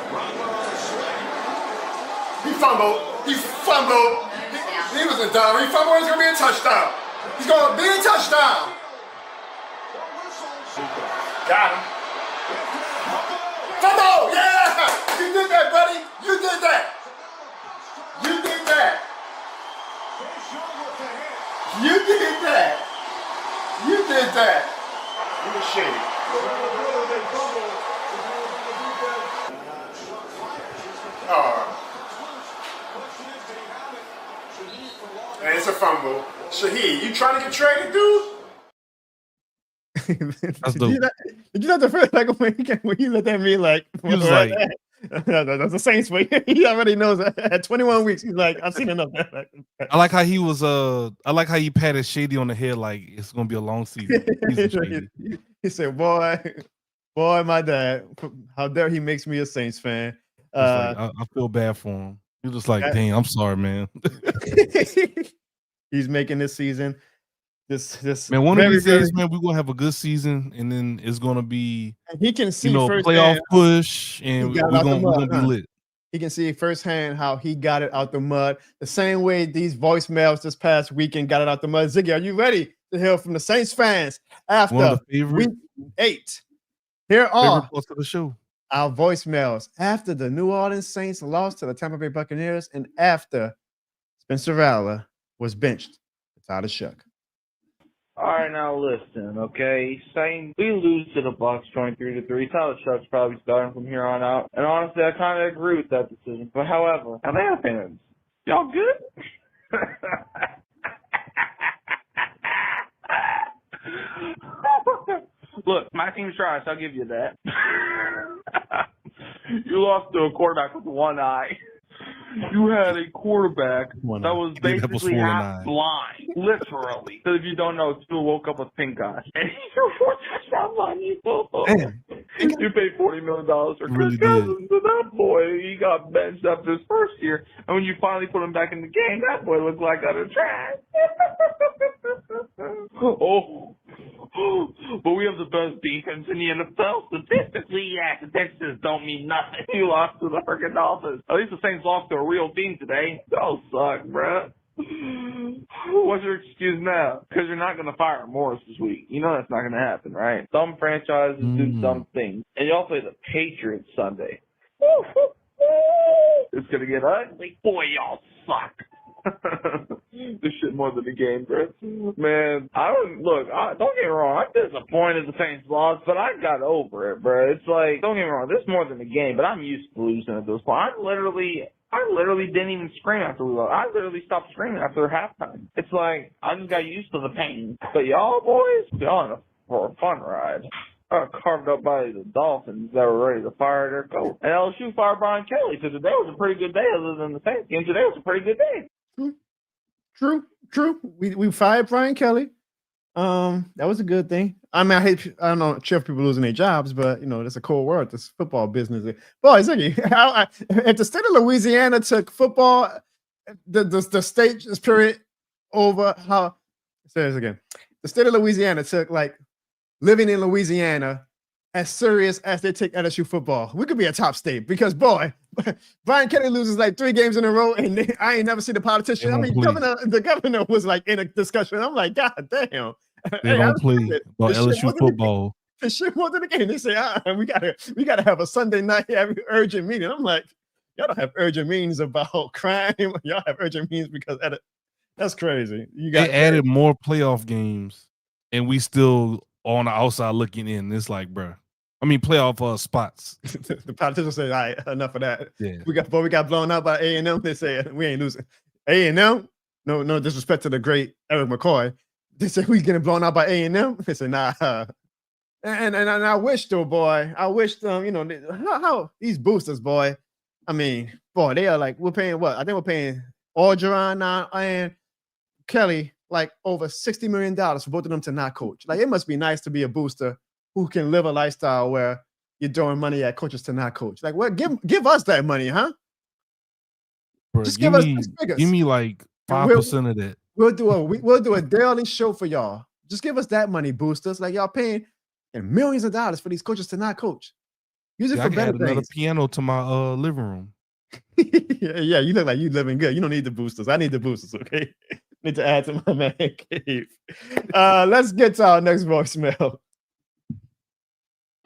Rattler on a swing. He fumbled. He wasn't down. He fumbled. It's going to be a touchdown. He's going to be a touchdown. Got him. Fumble! Yeah! You did that, buddy. You did that. You did that. You were shady. And it's a fumble. Shaheed, you trying to get traded, dude? That's dope. Did you not the first when you let that mean like he was like that's the Saints way. He already knows that at 21 weeks, he's like, I've seen enough. I like how he was I like how he patted Shady on the head like it's gonna be a long season. He said, boy, my dad, how dare he makes me a Saints fan. I feel bad for him. He was like, dang, I'm sorry, man. He's making this season. This man, one of these days, man, we're gonna have a good season, and then it's gonna be he can see playoff push, and we're gonna be lit. he can see firsthand how he got it out the mud. The same way these voicemails this past weekend got it out the mud. Ziggy, are you ready to hear from the Saints fans after One of the favorite, week 8? Here favorite are parts of the show. our voicemails after the New Orleans Saints lost to the Tampa Bay Buccaneers and after Spencer Rattler was benched for Tyler Shough. All right, now listen, okay? Saying we lose to the Bucs 23-3. Tyler Shough's probably starting from here on out. And honestly, I kind of agree with that decision. But however, Atlanta fans, y'all good? Look, my team's trash. I'll give you that. You lost to a quarterback with one eye. You had a quarterback that was basically half blind, literally. Because if you don't know, Tua woke up with pink eye. And he threw 4 touchdowns on you. You paid $40 million for Kirk Cousins to that boy. He got benched after his first year. And when you finally put him back in the game, that boy looked like utter trash. Oh. But we have the best defense in the NFL. Statistically, yeah, statistics don't mean nothing. You lost to the freaking Dolphins. At least the Saints lost to a real team today. Don't suck, bruh. What's your excuse now? Because you're not going to fire Morris this week. You know that's not going to happen, right? Some franchises do some things. And y'all play the Patriots Sunday. It's going to get ugly. Boy, y'all suck. This shit more than a game, bro. Man, don't get me wrong. I'm disappointed the Saints lost, but I got over it, bro. It's like, don't get me wrong, this is more than a game, but I'm used to losing at this point. I literally didn't even scream after we lost. I literally stopped screaming after halftime. It's like, I just got used to the pain. But y'all boys, y'all for a fun ride. Carved up by the Dolphins that were ready to fire their coach. And LSU fired Brian Kelly, so today was a pretty good day other than the Saints game. Today was a pretty good day. True. We fired Brian Kelly. That was a good thing. I mean, I don't know if people losing their jobs, but you know, that's a cold word. This football business. Boy, Ziggy, if the state of Louisiana took football, the state period over how say this again. The state of Louisiana took like living in Louisiana as serious as they take LSU football. We could be a top state because boy, Brian Kelly loses like 3 games in a row, and I ain't never seen the politician. I mean, the governor was like in a discussion. I'm like, God damn. They don't play about LSU football. The shit more than the game. They say, we gotta have a Sunday night urgent meeting. I'm like, y'all don't have urgent meetings about crime. Y'all have urgent meetings because that's crazy. They added more playoff games, and we still on the outside looking in. It's like, bro. I mean, playoff spots. The politicians say, all right, enough of that. Yeah. We got blown out by A&M. They say we ain't losing. A&M, no disrespect to the great Eric McCoy. They say we getting blown out by A&M. They say, nah. And I wish though, boy. I wish them, how these boosters, boy. I mean, boy, they are like, we're paying what? I think we're paying Orgeron now and Kelly like over $60 million for both of them to not coach. Like, it must be nice to be a booster who can live a lifestyle where you're throwing money at coaches to not coach. Like, what? Give us that money, huh? Bro, just give us these figures. Give me like 5% of that. We'll do a daily show for y'all. Just give us that money, boosters. Like, y'all paying millions of dollars for these coaches to not coach. Use it for better things. Another piano to my living room. Yeah, you look like you living good. You don't need the boosters. I need the boosters. Okay, need to add to my man cave. Let's get to our next voicemail.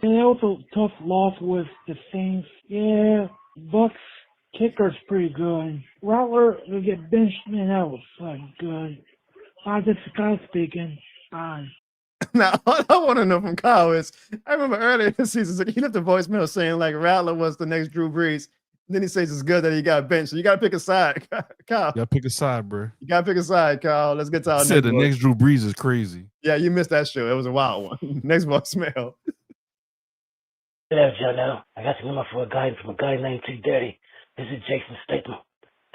And that was a tough loss with the Saints. Yeah, Bucs kicker's pretty good. Rattler will get benched. Man, that was fucking good. This is Kyle speaking. Fine. Now, all I want to know from Kyle is, I remember earlier this season, he left a voicemail saying like Rattler was the next Drew Brees. And then he says it's good that he got benched. So you got to pick a side, Kyle. You got to pick a side, bro. You got to pick a side, Kyle. Let's get to our next next Drew Brees is crazy. Yeah, you missed that show. It was a wild one. Next voicemail. Hello, Jono. I got your number for a guy named T Dirty. This is Jason Statham.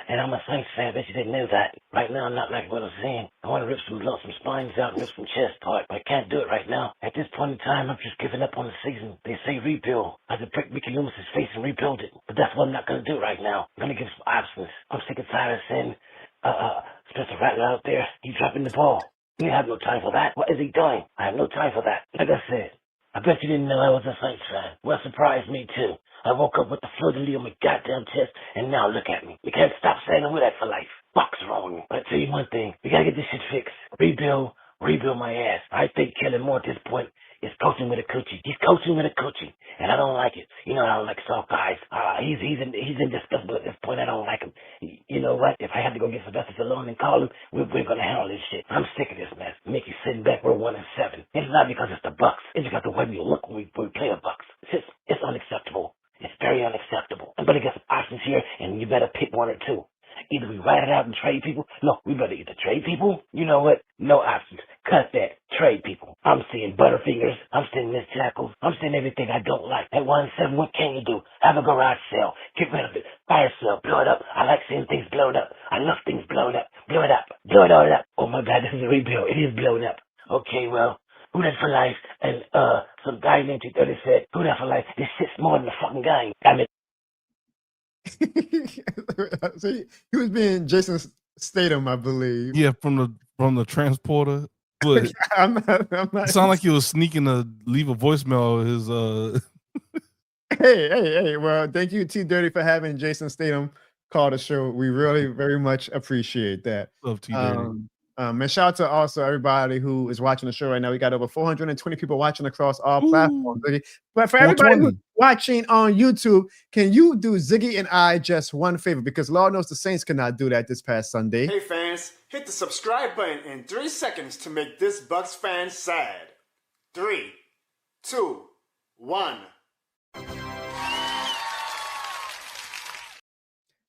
And I'm a Saints fan. I bet you didn't know that. Right now, I'm not like what I'm saying. I want to rip some spines out and rip some chest part, but I can't do it right now. At this point in time, I'm just giving up on the season. They say rebuild. I could break Mickey Loomis's face and rebuild it. But that's what I'm not going to do right now. I'm going to give some options. I'm sick and tired of seeing Spencer Rattler out there. He's dropping the ball. We have no time for that. What is he doing? I have no time for that. Like I said, I bet you didn't know I was a Saints fan. Well, surprised me too. I woke up with the fleur-de-lis on my goddamn chest, and now look at me. You can't stop saying I'm with that for life. Fuck's wrong with me. But I tell you one thing, we gotta get this shit fixed. Rebuild my ass. I think Kellen Moore at this point is coaching with a coochie. He's coaching with a coochie, and I don't like it. You know, I don't like soft guys. He's indiscussable at this point. I don't like him. You know what? If I have to go get Sylvester Stallone and call him, we're gonna handle this shit. I'm sick of this mess. Mickey sitting back, we're 1-7. It's not because it's the Bucs. It's because the way we look when we play the Bucs. It's unacceptable. It's very unacceptable. I'm gonna get some options here, and you better pick one or two. Either we write it out and trade people. No, we better either trade people. You know what? No options. Cut that. Trade people. I'm seeing Butterfingers. I'm seeing Miss Jackals. I'm seeing everything I don't like. At 1-7, what can you do? Have a garage sale. Get rid of it. Fire sale. Blow it up. I like seeing things blown up. I love things blown up. Blow it up. Blow it all up. Oh my God, this is a rebuild. It is blown up. Okay, well, who that for life? And some guy named 230 said, who that for life? This shit's more than a fucking guy. I mean, so he was being Jason Statham, I believe. Yeah, from the transporter. But I'm not. It sounded like he was sneaking to leave a voicemail. His Hey. Well, thank you, T Dirty, for having Jason Statham call the show. We really very much appreciate that. Love T Dirty. And shout out to also everybody who is watching the show right now. We got over 420 people watching across all platforms. But for everybody who's watching on YouTube, can you do Ziggy and I just one favor? Because Lord knows the Saints could not do that this past Sunday. Hey fans, hit the subscribe button in 3 seconds to make this Bucs fan sad. 3, 2, 1.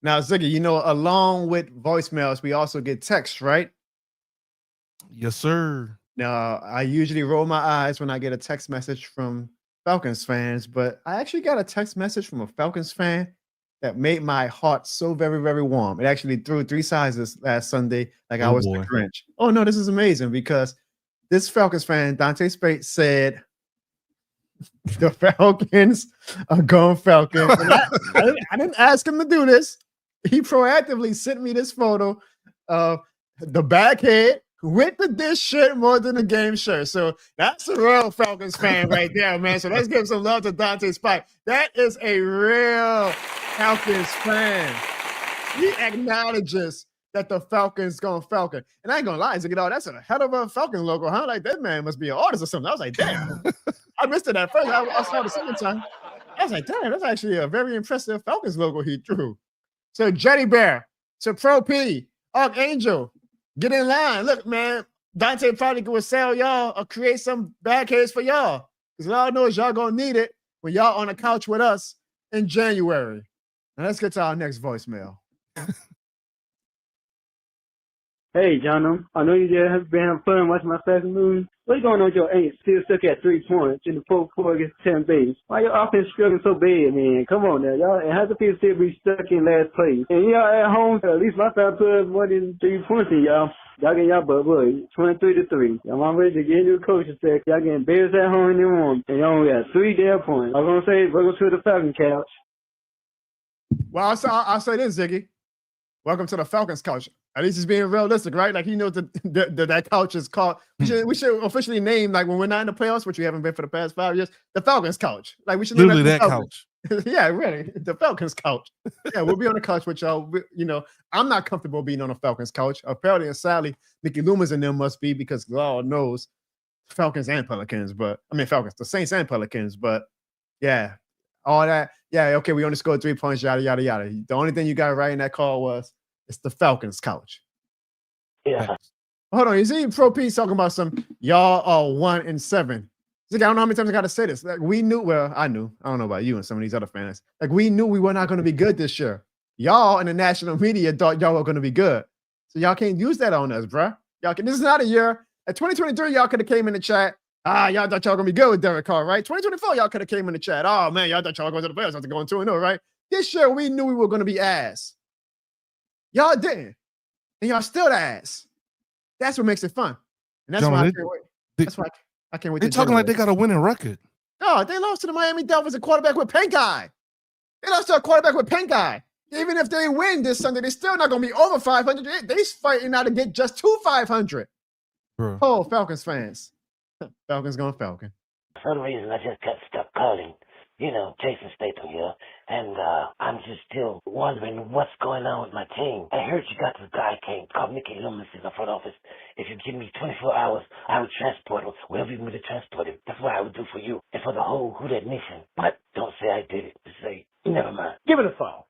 Now, Ziggy, you know, along with voicemails, we also get texts, right? Yes, sir. Now, I usually roll my eyes when I get a text message from Falcons fans, but I actually got a text message from a Falcons fan that made my heart so very, very warm. It actually threw 3 sizes last Sunday, like I was the Grinch. Oh, no, this is amazing because this Falcons fan, Dante Spate, said, the Falcons are Gon Falcon. I didn't ask him to do this. He proactively sent me this photo of the back head with the dish shirt more than the game shirt. So that's a real Falcons fan right there, man. So let's give some love to Dante Spike. That is a real Falcons fan. He acknowledges that the Falcons Gon Falcon. And I ain't gonna lie, Ziggy, that's a hell of a Falcon logo, huh? Like that man must be an artist or something. I was like, damn. I missed it at first. I saw the second time. I was like, damn, that's actually a very impressive Falcons logo he drew. So Jetty Bear, so Pro P, Archangel, get in line. Look, man, Dante probably will sell y'all or create some bag heads for y'all. Because y'all knows y'all gonna need it when y'all on the couch with us in January. Now let's get to our next voicemail. Hey, Jono. I know you just have been having fun watching my Falcons movie. What's going on with your ain't still stuck at 3 points in the fourth quarter against 10 babies? Why your offense struggling so bad, man? Come on now. Y'all, it has to feel still be stuck in last place. And y'all at home, at least my family put up more than 3 points in y'all. Y'all getting y'all butt, 23-3. Y'all ready to get into the coaching stack. Y'all getting embarrassed at home in the room. And y'all only got 3 damn points. I was going to say, welcome to the Falcon couch. Well, I'll say this, Ziggy. Welcome to the Falcons couch. At least it's being realistic, right? Like he knows that couch is called. We should officially name, like when we're not in the playoffs, which we haven't been for the past 5 years, the Falcons couch. Like we should literally name that couch. Yeah, really, the Falcons couch. Yeah, we'll be on the couch with y'all. You know, I'm not comfortable being on the Falcons couch. Apparently, and sadly, Mickey Loomis and them must be because God knows Falcons and Pelicans. But I mean, Falcons, the Saints and Pelicans. But yeah, all that. Yeah, okay, we only scored 3 points. Yada yada yada. The only thing you got right in that call was it's the Falcons couch. Yeah. Hold on, you see Pro P talking about some y'all are 1-7. Like, I don't know how many times I got to say this. Like we knew, well, I knew. I don't know about you and some of these other fans. Like we knew we were not going to be good this year. Y'all in the national media thought y'all were going to be good. So y'all can't use that on us, bruh. Y'all can. This is not a year. At 2023, y'all could have came in the chat. Y'all thought y'all gonna be good with Derek Carr, right? 2024, y'all could have came in the chat. Oh man, y'all thought y'all were going to the playoffs after going 2-0, right? This year we knew we were going to be ass. Y'all didn't, and y'all still the ass. That's what makes it fun, and that's why I can't wait. That's why I can't wait. They're talking like they got a winning record. No, they lost to the Miami Dolphins, a quarterback with pink eye. They lost to a quarterback with pink eye. Even if they win this Sunday, they're still not going to be over 500. They're fighting now to get just to 500. Bro. Oh, Falcons fans. Falcons Gon Falcon. For some reason, I just got stuck calling. You know, Jason Statham here, and I'm just still wondering what's going on with my team. I heard you got this guy called Mickey Loomis in the front office. If you give me 24 hours, I would transport him wherever you want me to transport him. That's what I would do for you and for the whole Who That Nation. But don't say I did it. Just say, never mind. Give it a phone.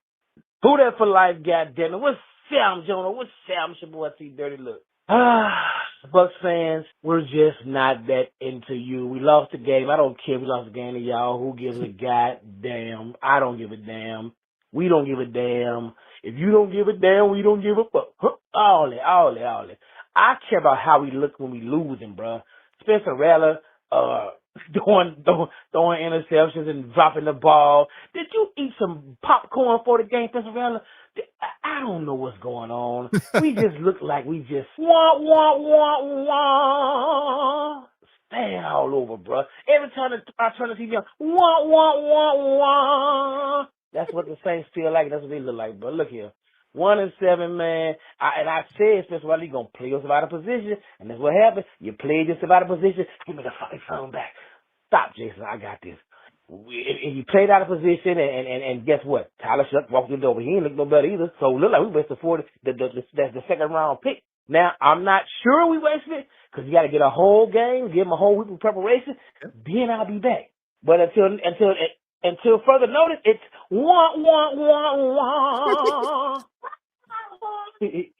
Who That for life, goddammit. What's Sam, Jono? What's Sam? It's your boy, see Dirty Look. Bucs fans, we're just not that into you. We lost the game. I don't care if we lost the game to y'all. Who gives a goddamn? I don't give a damn. We don't give a damn. If you don't give a damn, we don't give a fuck. All that. I care about how we look when we losing, bruh. Spencer Rattler, throwing interceptions and dropping the ball. Did you eat some popcorn for the game, Spencer Rattler? I don't know what's going on. We just look like we just stand all over, bruh. Every time I turn the TV on, that's what the Saints feel like. That's what they look like, bro. Look here. 1-7, man. I said, Spencer Rattler, you're going to play yourself out of position. And that's what happened. You played yourself out of position. Give me the fucking phone back. Stop, Jason. I got this. And you played out of position, and guess what? Tyler Shough walked in the door. He ain't look no better either. So it looked like we wasted the second round pick. Now, I'm not sure we wasted it because you got to get a whole game, give him a whole week of preparation. Then I'll be back. But until further notice, it's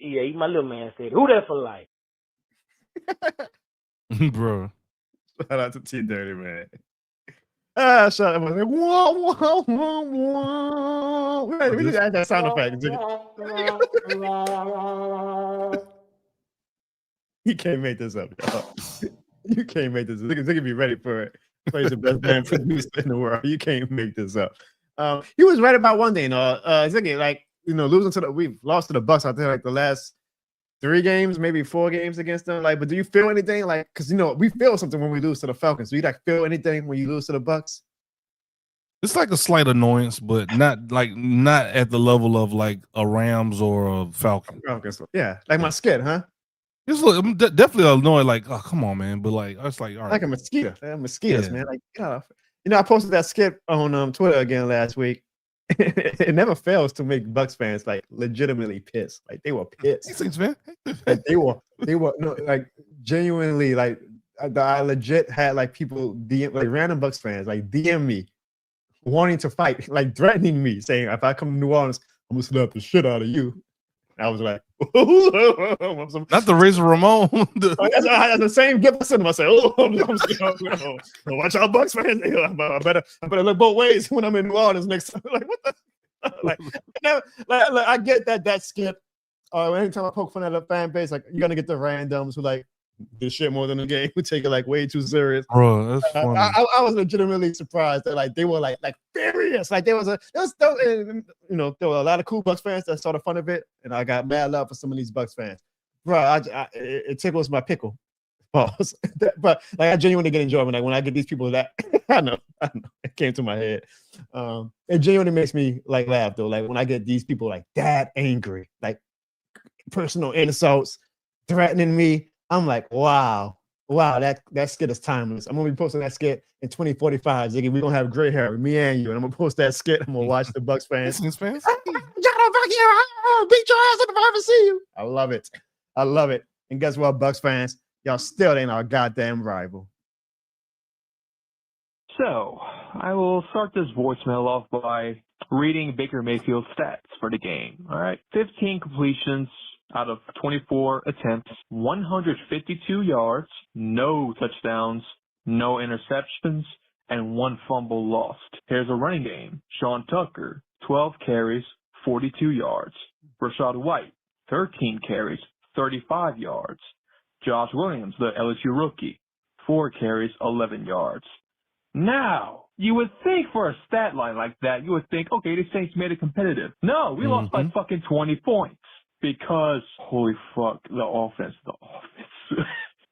Yeah, he my little man said, who that for life? Bro. Shout out to T Dirty, man. Shout out. Like, wah, wah, wah, wah. We need to add that sound effect. You can't make this up, y'all. You can't make this up. Ziggy be ready for it. He's the best band producer in the world. You can't make this up. He was right about one thing, Ziggy, like, we've lost to the Bucs, I think, like the last 3 games, maybe 4 games against them. Like, but do you feel anything? Like, because we feel something when we lose to the Falcons. Do you like feel anything when you lose to the Bucs? It's like a slight annoyance, but not at the level of like a Rams or a Falcon. Yeah, like my skit, huh? I'm definitely annoyed. Like, oh, come on, man. But like, I was like, all right, like a mosquito. They're mosquitoes, man. Like, get off. I posted that skit on Twitter again last week. It never fails to make Bucs fans like legitimately pissed. Like they were pissed. Thanks, man. Like, they were no, like genuinely like I legit had like people DM, like random Bucs fans like DM me wanting to fight, like threatening me, saying if I come to New Orleans, I'm gonna slap the shit out of you. I was like, not the Razor Ramon. That's the same gift I sent him. I said, watch out, Bucs fans. I better look both ways when I'm in New Orleans next time. Like, what the? like, I get that skip. Anytime I poke fun at a fan base, like you're gonna get the randoms who like this shit more than the game, who take it like way too serious. Bro, that's funny. I was legitimately surprised that like they were like furious. Like there were a lot of cool Bucs fans that saw the fun of it, and I got mad love for some of these Bucs fans. Bro, it tickles my pickle. Pause. But like I genuinely get enjoyment. Like when I get these people that I know it came to my head. It genuinely makes me like laugh though. Like when I get these people like that angry, like personal insults, threatening me. I'm like, wow, that skit is timeless. I'm gonna be posting that skit in 2045, Ziggy. We're gonna have gray hair, me and you, and I'm gonna post that skit. I'm gonna watch the Bucs fans. Jono, fuck you! I'll beat your ass if I ever see you. I love it. And guess what, Bucs fans? Y'all still ain't our goddamn rival. So, I will start this voicemail off by reading Baker Mayfield's stats for the game. All right, 15 completions out of 24 attempts, 152 yards, no touchdowns, no interceptions, and 1 fumble lost. Here's a running game. Sean Tucker, 12 carries, 42 yards. Rachaad White, 13 carries, 35 yards. Josh Williams, the LSU rookie, 4 carries, 11 yards. Now, you would think for a stat line like that, you would think, okay, the Saints made it competitive. No, we lost by fucking 20 points. Because, holy fuck, the offense.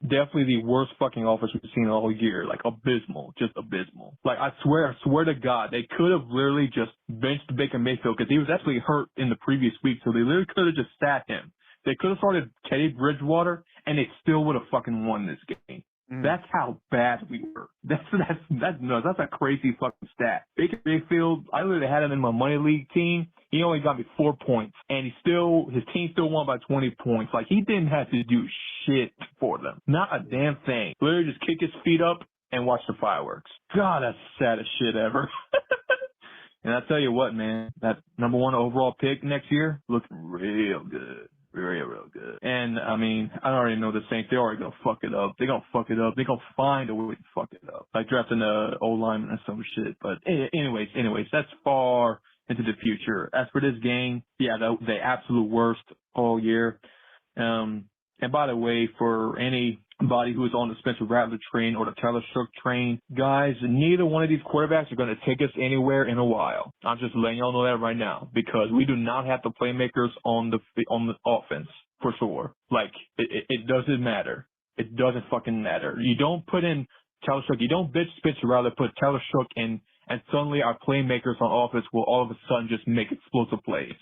Definitely the worst fucking offense we've seen all year. Like, abysmal. Just abysmal. Like, I swear to God, they could have literally just benched Baker Mayfield because he was actually hurt in the previous week, so they literally could have just sat him. They could have started Teddy Bridgewater, and they still would have fucking won this game. That's how bad we were. That's nuts. That's a crazy fucking stat. Baker Mayfield, I literally had him in my money league team. He only got me 4 points, and his team still won by 20 points. Like, he didn't have to do shit for them. Not a damn thing. Literally just kick his feet up and watch the fireworks. God, that's the saddest shit ever. And I tell you what, man, that number 1 overall pick next year looks real good. Real good. And, I mean, I already know the Saints, they're already going to fuck it up. They're going to fuck it up. They're going to find a way to fuck it up. Like drafting a O-lineman or some shit. But anyways, that's far into the future. As for this game, yeah, the absolute worst all year. And by the way, for anybody who is on the Spencer Rattler train or the Tyler Shough train, guys, neither one of these quarterbacks are going to take us anywhere in a while. I'm just letting y'all know that right now, because we do not have the playmakers on the offense for sure. Like, it doesn't matter. It doesn't fucking matter. You don't put in Tyler Shough. You don't bitch Spencer Rattler, put Tyler Shough in, and suddenly our playmakers on offense will all of a sudden just make explosive plays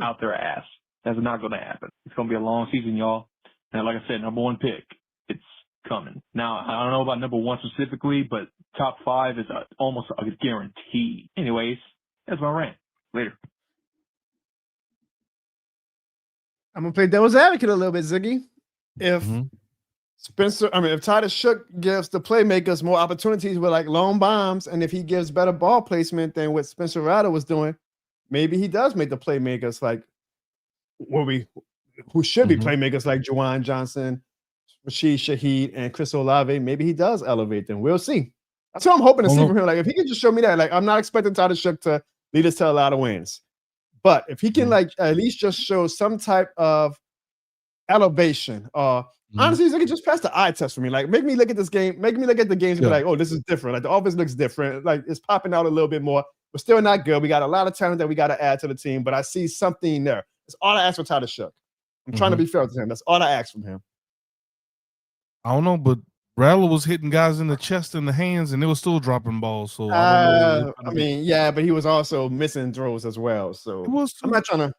out their ass. That's not going to happen. It's going to be a long season, y'all. And like I said, number 1 pick, it's coming. Now, I don't know about number 1 specifically, but top 5 is almost a guarantee. Anyways, that's my rant. Later. I'm gonna play devil's advocate a little bit, Ziggy. If if Tyler Shough gives the playmakers more opportunities with like long bombs, and if he gives better ball placement than what Spencer Rattler was doing, maybe he does make the playmakers like who should be playmakers like Juwan Johnson, Rashid Shaheed, and Chris Olave. Maybe he does elevate them. We'll see. That's what I'm hoping to see from him. Like, if he can just show me that, like, I'm not expecting Tyler Shough to lead us to a lot of wins, but if he can like at least just show some type of elevation, honestly, he can just pass the eye test for me. Like, make me look at this game, make me look at the games and be like, oh, this is different. Like, the offense looks different. Like, it's popping out a little bit more. We're still not good. We got a lot of talent that we got to add to the team, but I see something there. That's all I ask for Tyler Shough. I'm trying to be fair to him. That's all I ask from him. I don't know, but Rattler was hitting guys in the chest and the hands, and they were still dropping balls. So I don't know. I mean, yeah, but he was also missing throws as well. So I'm not trying to.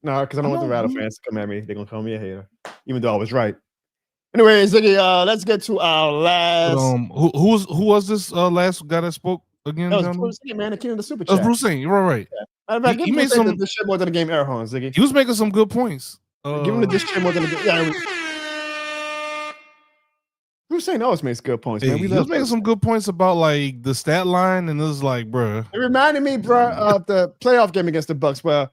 No, because I don't want the Rattler fans to come at me. They're gonna call me a hater, even though I was right. Anyway, Ziggy, let's get to our last. Who was this last guy that spoke again? That was Bruce Lee, man. The king of the super That chat. was Bruce Lee. You're right. Yeah. He made some this shit more than the game air horns, Ziggy. He was making some good points. Give him the this shit more than the game. Yeah. Bruce Lee always makes good points, man. He was making some good points about like the stat line, and it was like, bruh. It reminded me, bro, of the playoff game against the Bucs. Well,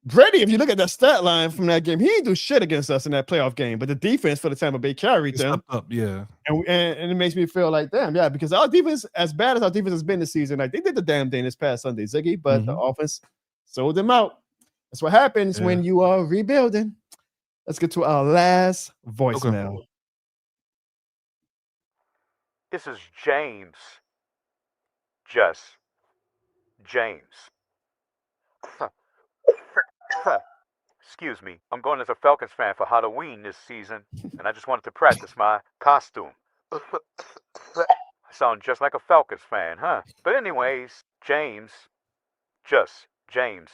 Brady, if you look at that stat line from that game, he didn't do shit against us in that playoff game, but the defense for the Tampa Bay carried them. Up, yeah. And it makes me feel like, damn, yeah, because our defense, as bad as our defense has been this season, like they did the damn thing this past Sunday, Ziggy, but the offense sold them out. That's what happens when you are rebuilding. Let's get to our last voicemail. Okay. This is James. Just James. Excuse me. I'm going as a Falcons fan for Halloween this season, and I just wanted to practice my costume. I sound just like a Falcons fan, huh? But anyways, James, just James,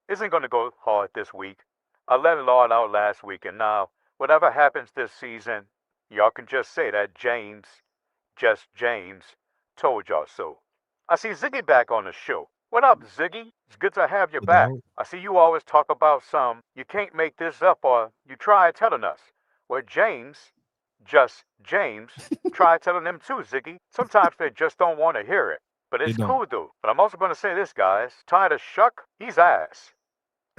isn't going to go hard this week. I let it all out last week, and now, whatever happens this season, y'all can just say that James, just James, told y'all so. I see Ziggy back on the show. What up, Ziggy? It's good to have you back. I see you always talk about some, you can't make this up, or you try telling us. Well, James, just James, try telling them too, Ziggy. Sometimes they just don't want to hear it. But it's cool, though. But I'm also going to say this, guys. Tyler Shough, he's ass.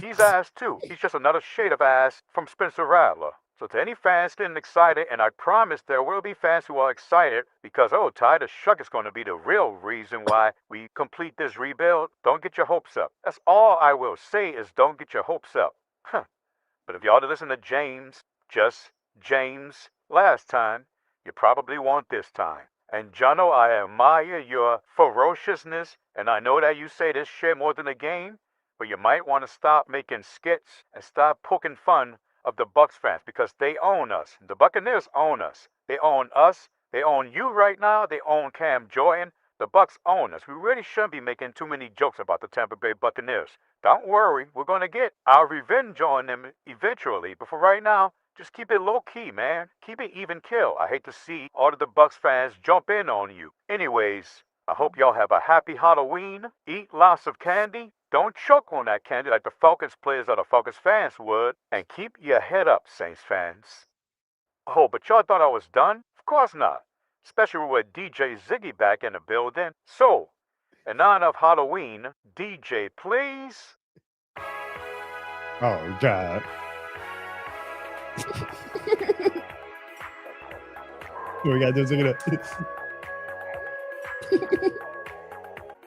He's ass, too. He's just another shade of ass from Spencer Rattler. So to any fans getting excited, and I promise there will be fans who are excited because, oh, Tyler Shough is going to be the real reason why we complete this rebuild, don't get your hopes up. That's all I will say is don't get your hopes up. But if y'all to listen to James, just James, last time, you probably won't this time. And Jono, I admire your ferociousness, and I know that you say this shit more than a game, but you might want to stop making skits and stop poking fun of the Bucs fans because they own us. The Buccaneers own us. They own us. They own you right now. They own Cam Jordan. The Bucs own us. We really shouldn't be making too many jokes about the Tampa Bay Buccaneers. Don't worry. We're going to get our revenge on them eventually. But for right now, Just keep it low key, man. Keep it even kill. I hate to see all of the Bucs fans jump in on you. Anyways, I hope y'all have a happy Halloween. Eat lots of candy. Don't choke on that candy like the Falcons players or the Falcons fans would. And keep your head up, Saints fans. Oh, but y'all thought I was done? Of course not. Especially with DJ Ziggy back in the building. So, in honor of Halloween, DJ, please. Oh, God. We got to do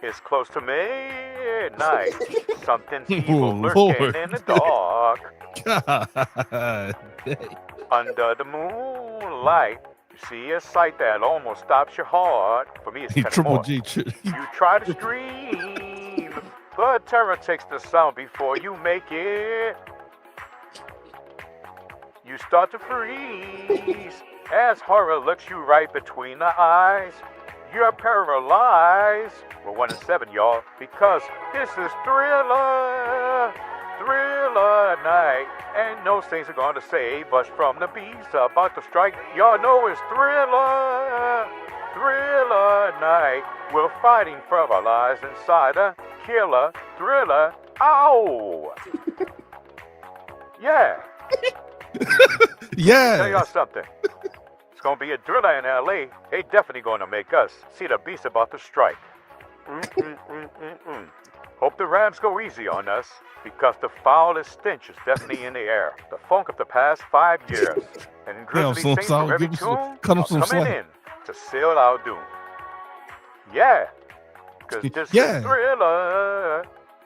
It's close to midnight. Something's evil lurking in the dark. God. Under the moonlight, you see a sight that almost stops your heart. For me, it's kind of Triple more. G. You try to scream, but terror takes the sound before you make it. You start to freeze as horror looks you right between the eyes. You're paralyzed. We're 1 and 7, y'all, because this is Thriller night. And no saints are gonna save us from the beast about to strike. Y'all know it's Thriller night. We're fighting for our lives inside a killer thriller. Ow! Yeah. Yeah. Tell y'all something. It's gonna be a thriller in LA. They definitely gonna make us see the beast about to strike. Hope the Rams go easy on us, because the foulest stench is definitely in the air. The funk of the past 5 years. And grizzly saints from every tune are coming in to seal our doom. Yeah, because this is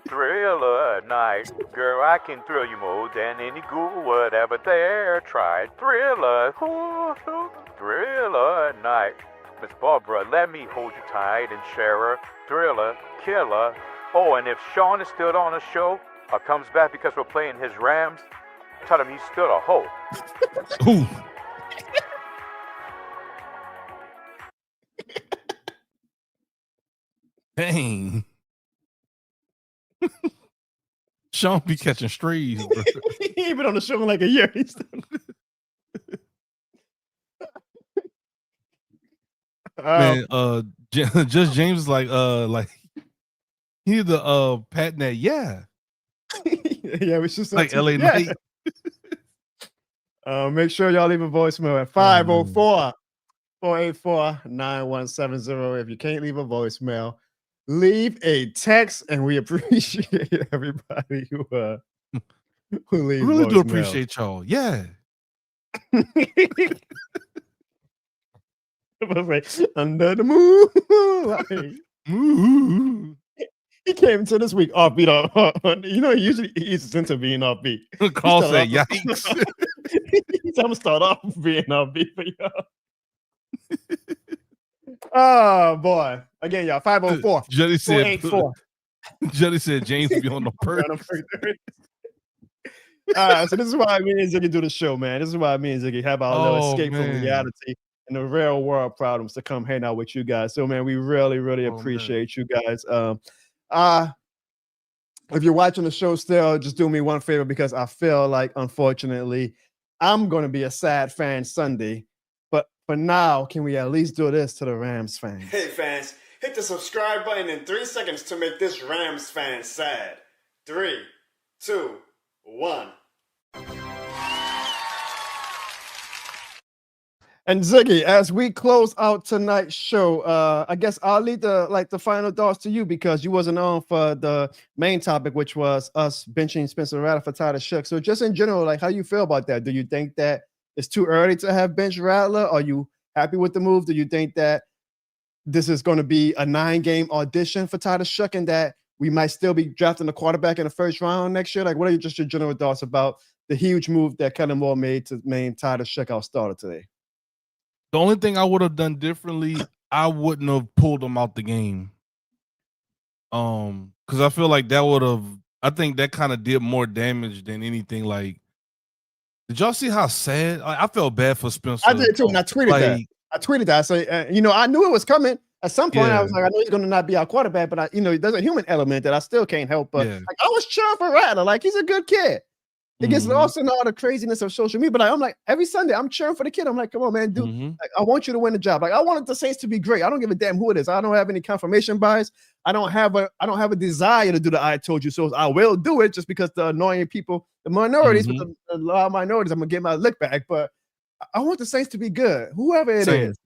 Thriller night. Girl, I can thrill you more than any ghoul would ever dare try. Thriller night. Miss Barbara, let me hold you tight and share a thriller, killer. Oh, and if Sean is still on the show or comes back because we're playing his Rams, tell him he's still a hoe. Ooh. Dang. Sean be catching strays, bro. He ain't been on the show in like a year. He's still... Man, just James is like he's the Pat Net, yeah. Yeah, we should like LA Knight. Make sure y'all leave a voicemail at 504-484-9170. If you can't leave a voicemail, leave a text, and we appreciate everybody who leaves. Really do appreciate y'all. Yeah. Under the moon. He came into this week offbeat. You know, he usually eases into being offbeat. Call said, yikes. I'm gonna start off being offbeat for y'all. Oh boy! Again, y'all. 504. Jelly said. 484. Jelly said James be on the purpose. So this is why me and Ziggy do the show, man. This is why me and Ziggy have our little escape from reality and the real world problems to come hang out with you guys. So, man, we really, really appreciate you guys. If you're watching the show still, just do me one favor, because I feel like, unfortunately, I'm going to be a sad fan Sunday. But for now, can we at least do this to the Rams fans? Hey, fans, hit the subscribe button in 3 seconds to make this Rams fan sad. 3, 2, 1. And Ziggy, as we close out tonight's show, I guess I'll leave the final thoughts to you, because you wasn't on for the main topic, which was us benching Spencer Rattler for Tyler Shough. So just in general, like, how you feel about that? Do you think that it's too early to have bench Rattler? Are you happy with the move? Do you think that this is going to be a 9-game audition for Tyler Shough, and that we might still be drafting a quarterback in the first round next year? Like, what are just your general thoughts about the huge move that Kellen Moore made to name Tyler Shough our starter today? The only thing I would have done differently, I wouldn't have pulled him out the game. Because I feel like that would have, I think that kind of did more damage than anything. Like, did y'all see how sad? I felt bad for Spencer. I did too, and I tweeted that. I tweeted that. I say, I knew it was coming. At some point, I was like, I know he's going to not be our quarterback, but there's a human element that I still can't help. But like, I was cheering for Rattler. Like, he's a good kid. It gets lost in all the craziness of social media. But I'm like, every Sunday, I'm cheering for the kid. I'm like, come on, man, dude. Like, I want you to win the job. Like, I wanted the Saints to be great. I don't give a damn who it is. I don't have any confirmation bias. I don't have a desire to do the I told you so. I will do it just because the annoying people, the minorities, with the law of minorities, I'm gonna get my lick back. But I want the Saints to be good. Whoever it is.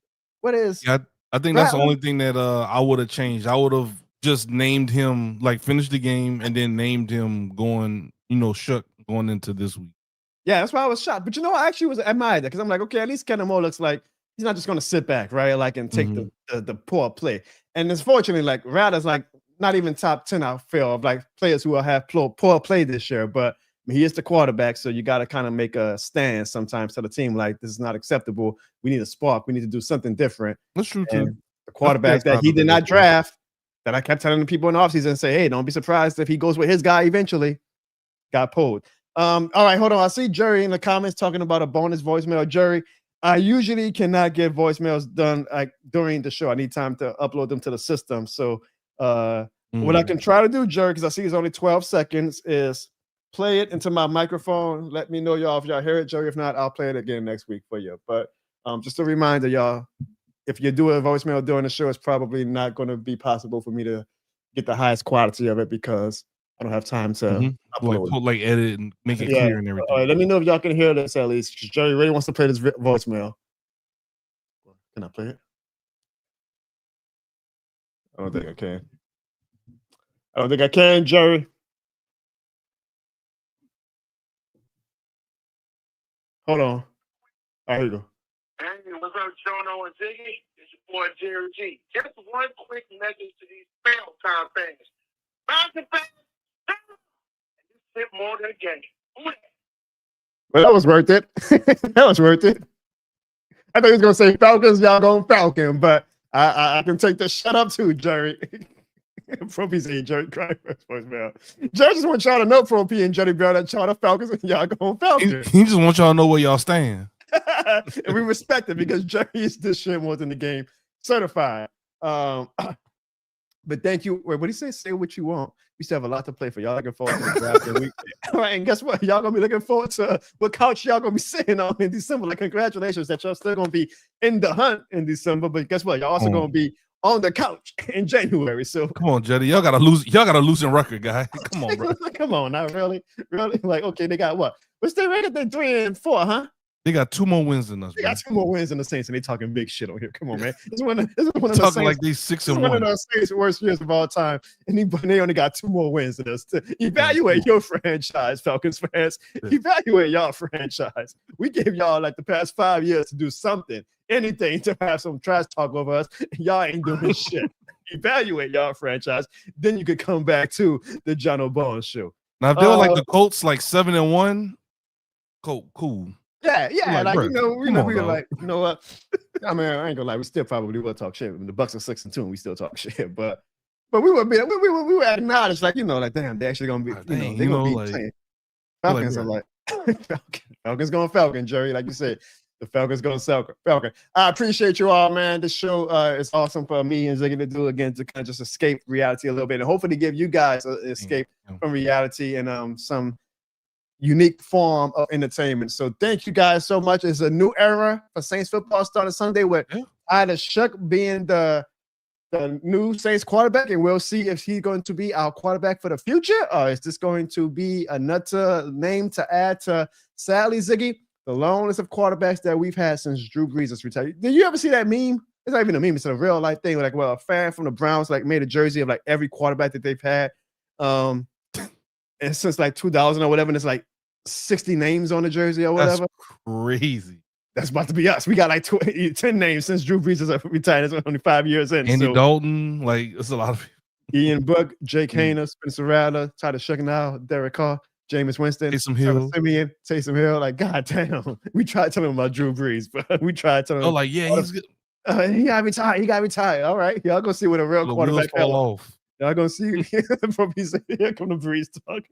What is? Yeah, I think that's the only thing that I would have changed. I would have just named him, like finished the game and then named him going, Shough going into this week. Yeah, that's why I was shocked. But I actually was admired that because I'm like, okay, at least Kellen Moore looks like he's not just going to sit back, right? Like, and take the poor play. And unfortunately, like, Rattler's like not even top 10, I feel, of like players who will have poor play this year. But he is the quarterback, so you got to kind of make a stand sometimes to the team. Like, this is not acceptable. We need a spark. We need to do something different. That's true, too. The quarterback that he did not draft, that I kept telling the people in the offseason and say, hey, don't be surprised if he goes with his guy eventually, got pulled. All right, hold on. I see Jerry in the comments talking about a bonus voicemail. Jerry, I usually cannot get voicemails done like during the show. I need time to upload them to the system. So what I can try to do, Jerry, because I see it's only 12 seconds, is play it into my microphone. Let me know, y'all, if y'all hear it, Jerry. If not, I'll play it again next week for you. But just a reminder, y'all, if you do a voicemail during the show, it's probably not going to be possible for me to get the highest quality of it because I don't have time to upload. Like edit and make it clear and everything. All right, let me know if y'all can hear this at least. Jerry really wants to play this voicemail. Can I play it? I don't think I can. I don't think I can, Jerry. Hold on. All right, here you go. Hey, what's up, Jono and Ziggy? It's your boy Jerry G. Just one quick message to these Falcons fans. Falcons fans, this is more than a game. Well, that was worth it. That was worth it. I thought he was going to say Falcons, y'all going Falcon, but I can take the shut up too, Jerry. Pro P saying Jerry crying first voicemail. Jerry just wants y'all to know, Pro P and Jerry Brown, that y'all the Falcons and y'all going Falcon. He just wants y'all to know where y'all stand. And we respect it because Jerry is this shit more than the game certified. But thank you. Wait, what did he say? Say what you want. We still have a lot to play for. Y'all looking forward to the draft. All right, and guess what? Y'all gonna be looking forward to what couch y'all gonna be sitting on in December. Like, congratulations that y'all still gonna be in the hunt in December. But guess what? Y'all also gonna be on the couch in January. So come on, Jetty. Y'all gotta loosen record, guy. Come on, bro. Come on, now really. Like, okay, they got what? What's their record? They're 3-4, huh? They got 2 more wins than us. They got 2 more wins than the Saints, and they talking big shit on here. Come on, man. This is one of the Saints, like they 6-1. One of the Saints' worst years of all time, and they only got 2 more wins than us. To evaluate your franchise, Falcons fans. Evaluate y'all franchise. We gave y'all like the past 5 years to do something, anything to have some trash talk over us. Y'all ain't doing shit. Evaluate y'all franchise. Then you could come back to the Jono Bones show. Now, if they were like the Colts, like 7-1, cool. Yeah, like, bro, we were like, you know what? I mean, I ain't gonna lie, we still probably will talk shit. The Bucs are 6-2, and we still talk shit. But we were acknowledged, like, like, damn, they actually gonna be, they're gonna be playing. Falcons are like Falcons going Falcon, Jerry, like you said. The Falcons going Falcon. I appreciate you all, man. This show is awesome for me and Ziggy to do again to kind of just escape reality a little bit and hopefully give you guys an escape from reality and some unique form of entertainment. So thank you guys so much. It's a new era for Saints football starting Sunday with Tyler Shough being the new Saints quarterback, and we'll see if he's going to be our quarterback for the future, or is this going to be another name to add to, sadly, Ziggy, the long list of quarterbacks that we've had since Drew Brees has retired. Did you ever see that meme? It's not even a meme, it's a real life thing. Like, well, a fan from the Browns like made a jersey of like every quarterback that they've had. And since like 2000 or whatever, and it's like 60 names on the jersey or whatever. That's crazy. That's about to be us. We got like 10 names since Drew Brees has retired. It's only 5 years in. Andy Dalton, like, it's a lot of people. Ian Book, Jake Hayner, Spencer Rattler, Tyler Shough now, Derek Carr, Jameis Winston, Taysom Hill. Taysom Hill. Like, goddamn. We tried telling him about Drew Brees, but we tried telling him. Oh, like, yeah, he's good. He got retired. All right. Y'all gonna see what a real quarterback fall off. Y'all gonna see. Here come the Brees talking.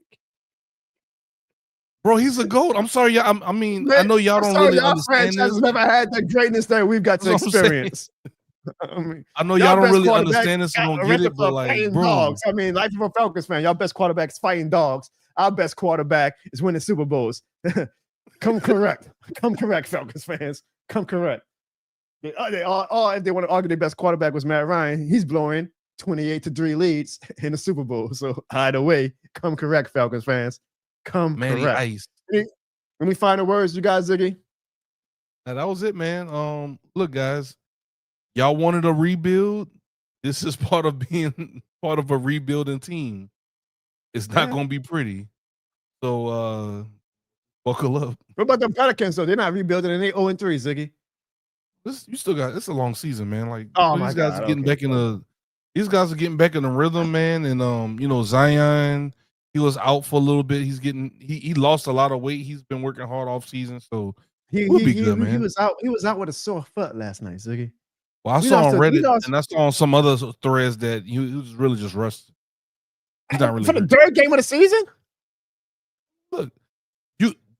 Bro, he's a GOAT. I'm sorry, y'all. I mean, I know y'all don't really understand this. Franchise never had the greatness that we've got to experience. I know y'all don't really understand this and don't get it, but like, bro. Dogs. I mean, like, for Falcons fan, y'all best quarterbacks fighting dogs our best quarterback is winning Super Bowls. Come correct. Come correct, Falcons fans. Come correct. If they want to argue their best quarterback was Matt Ryan, he's blowing 28-3 leads in the Super Bowl. So either way, come correct, Falcons fans. Come Manny correct. Ice. Let me find the words. You guys, Ziggy? That was it, man. Look, guys, y'all wanted a rebuild. This is part of being part of a rebuilding team. It's not going to be pretty. So buckle up. What about the Pelicans, though? They're not rebuilding, and they 0-3, Ziggy. You still got it's a long season, man. Like my guys God, are getting back in the these guys are getting back in the rhythm, man. And Zion, he was out for a little bit. He lost a lot of weight. He's been working hard off season, so we'll be good, man. He was out with a sore foot last night, Ziggy. Well, I saw on Reddit and I saw on some other threads that he was really just rusty. He's not really for the third game of the season. Look,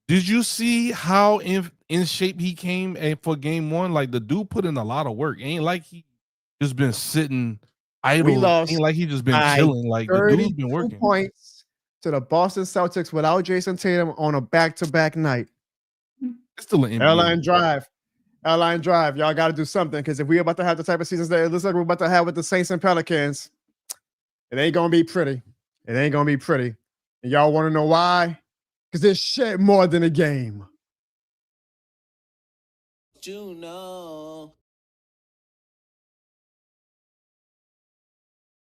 did you see how in shape he came for game one? Like the dude put in a lot of work. It ain't like he just been sitting idle. Ain't like he just been chilling. Like the dude's been working. Points to the Boston Celtics without Jason Tatum on a back-to-back night. It's still an NBA. Airline drive. Y'all got to do something because if we're about to have the type of seasons that it looks like we're about to have with the Saints and Pelicans, it ain't gonna be pretty. It ain't gonna be pretty. And y'all want to know why? Because there's shit more than a game. Juno.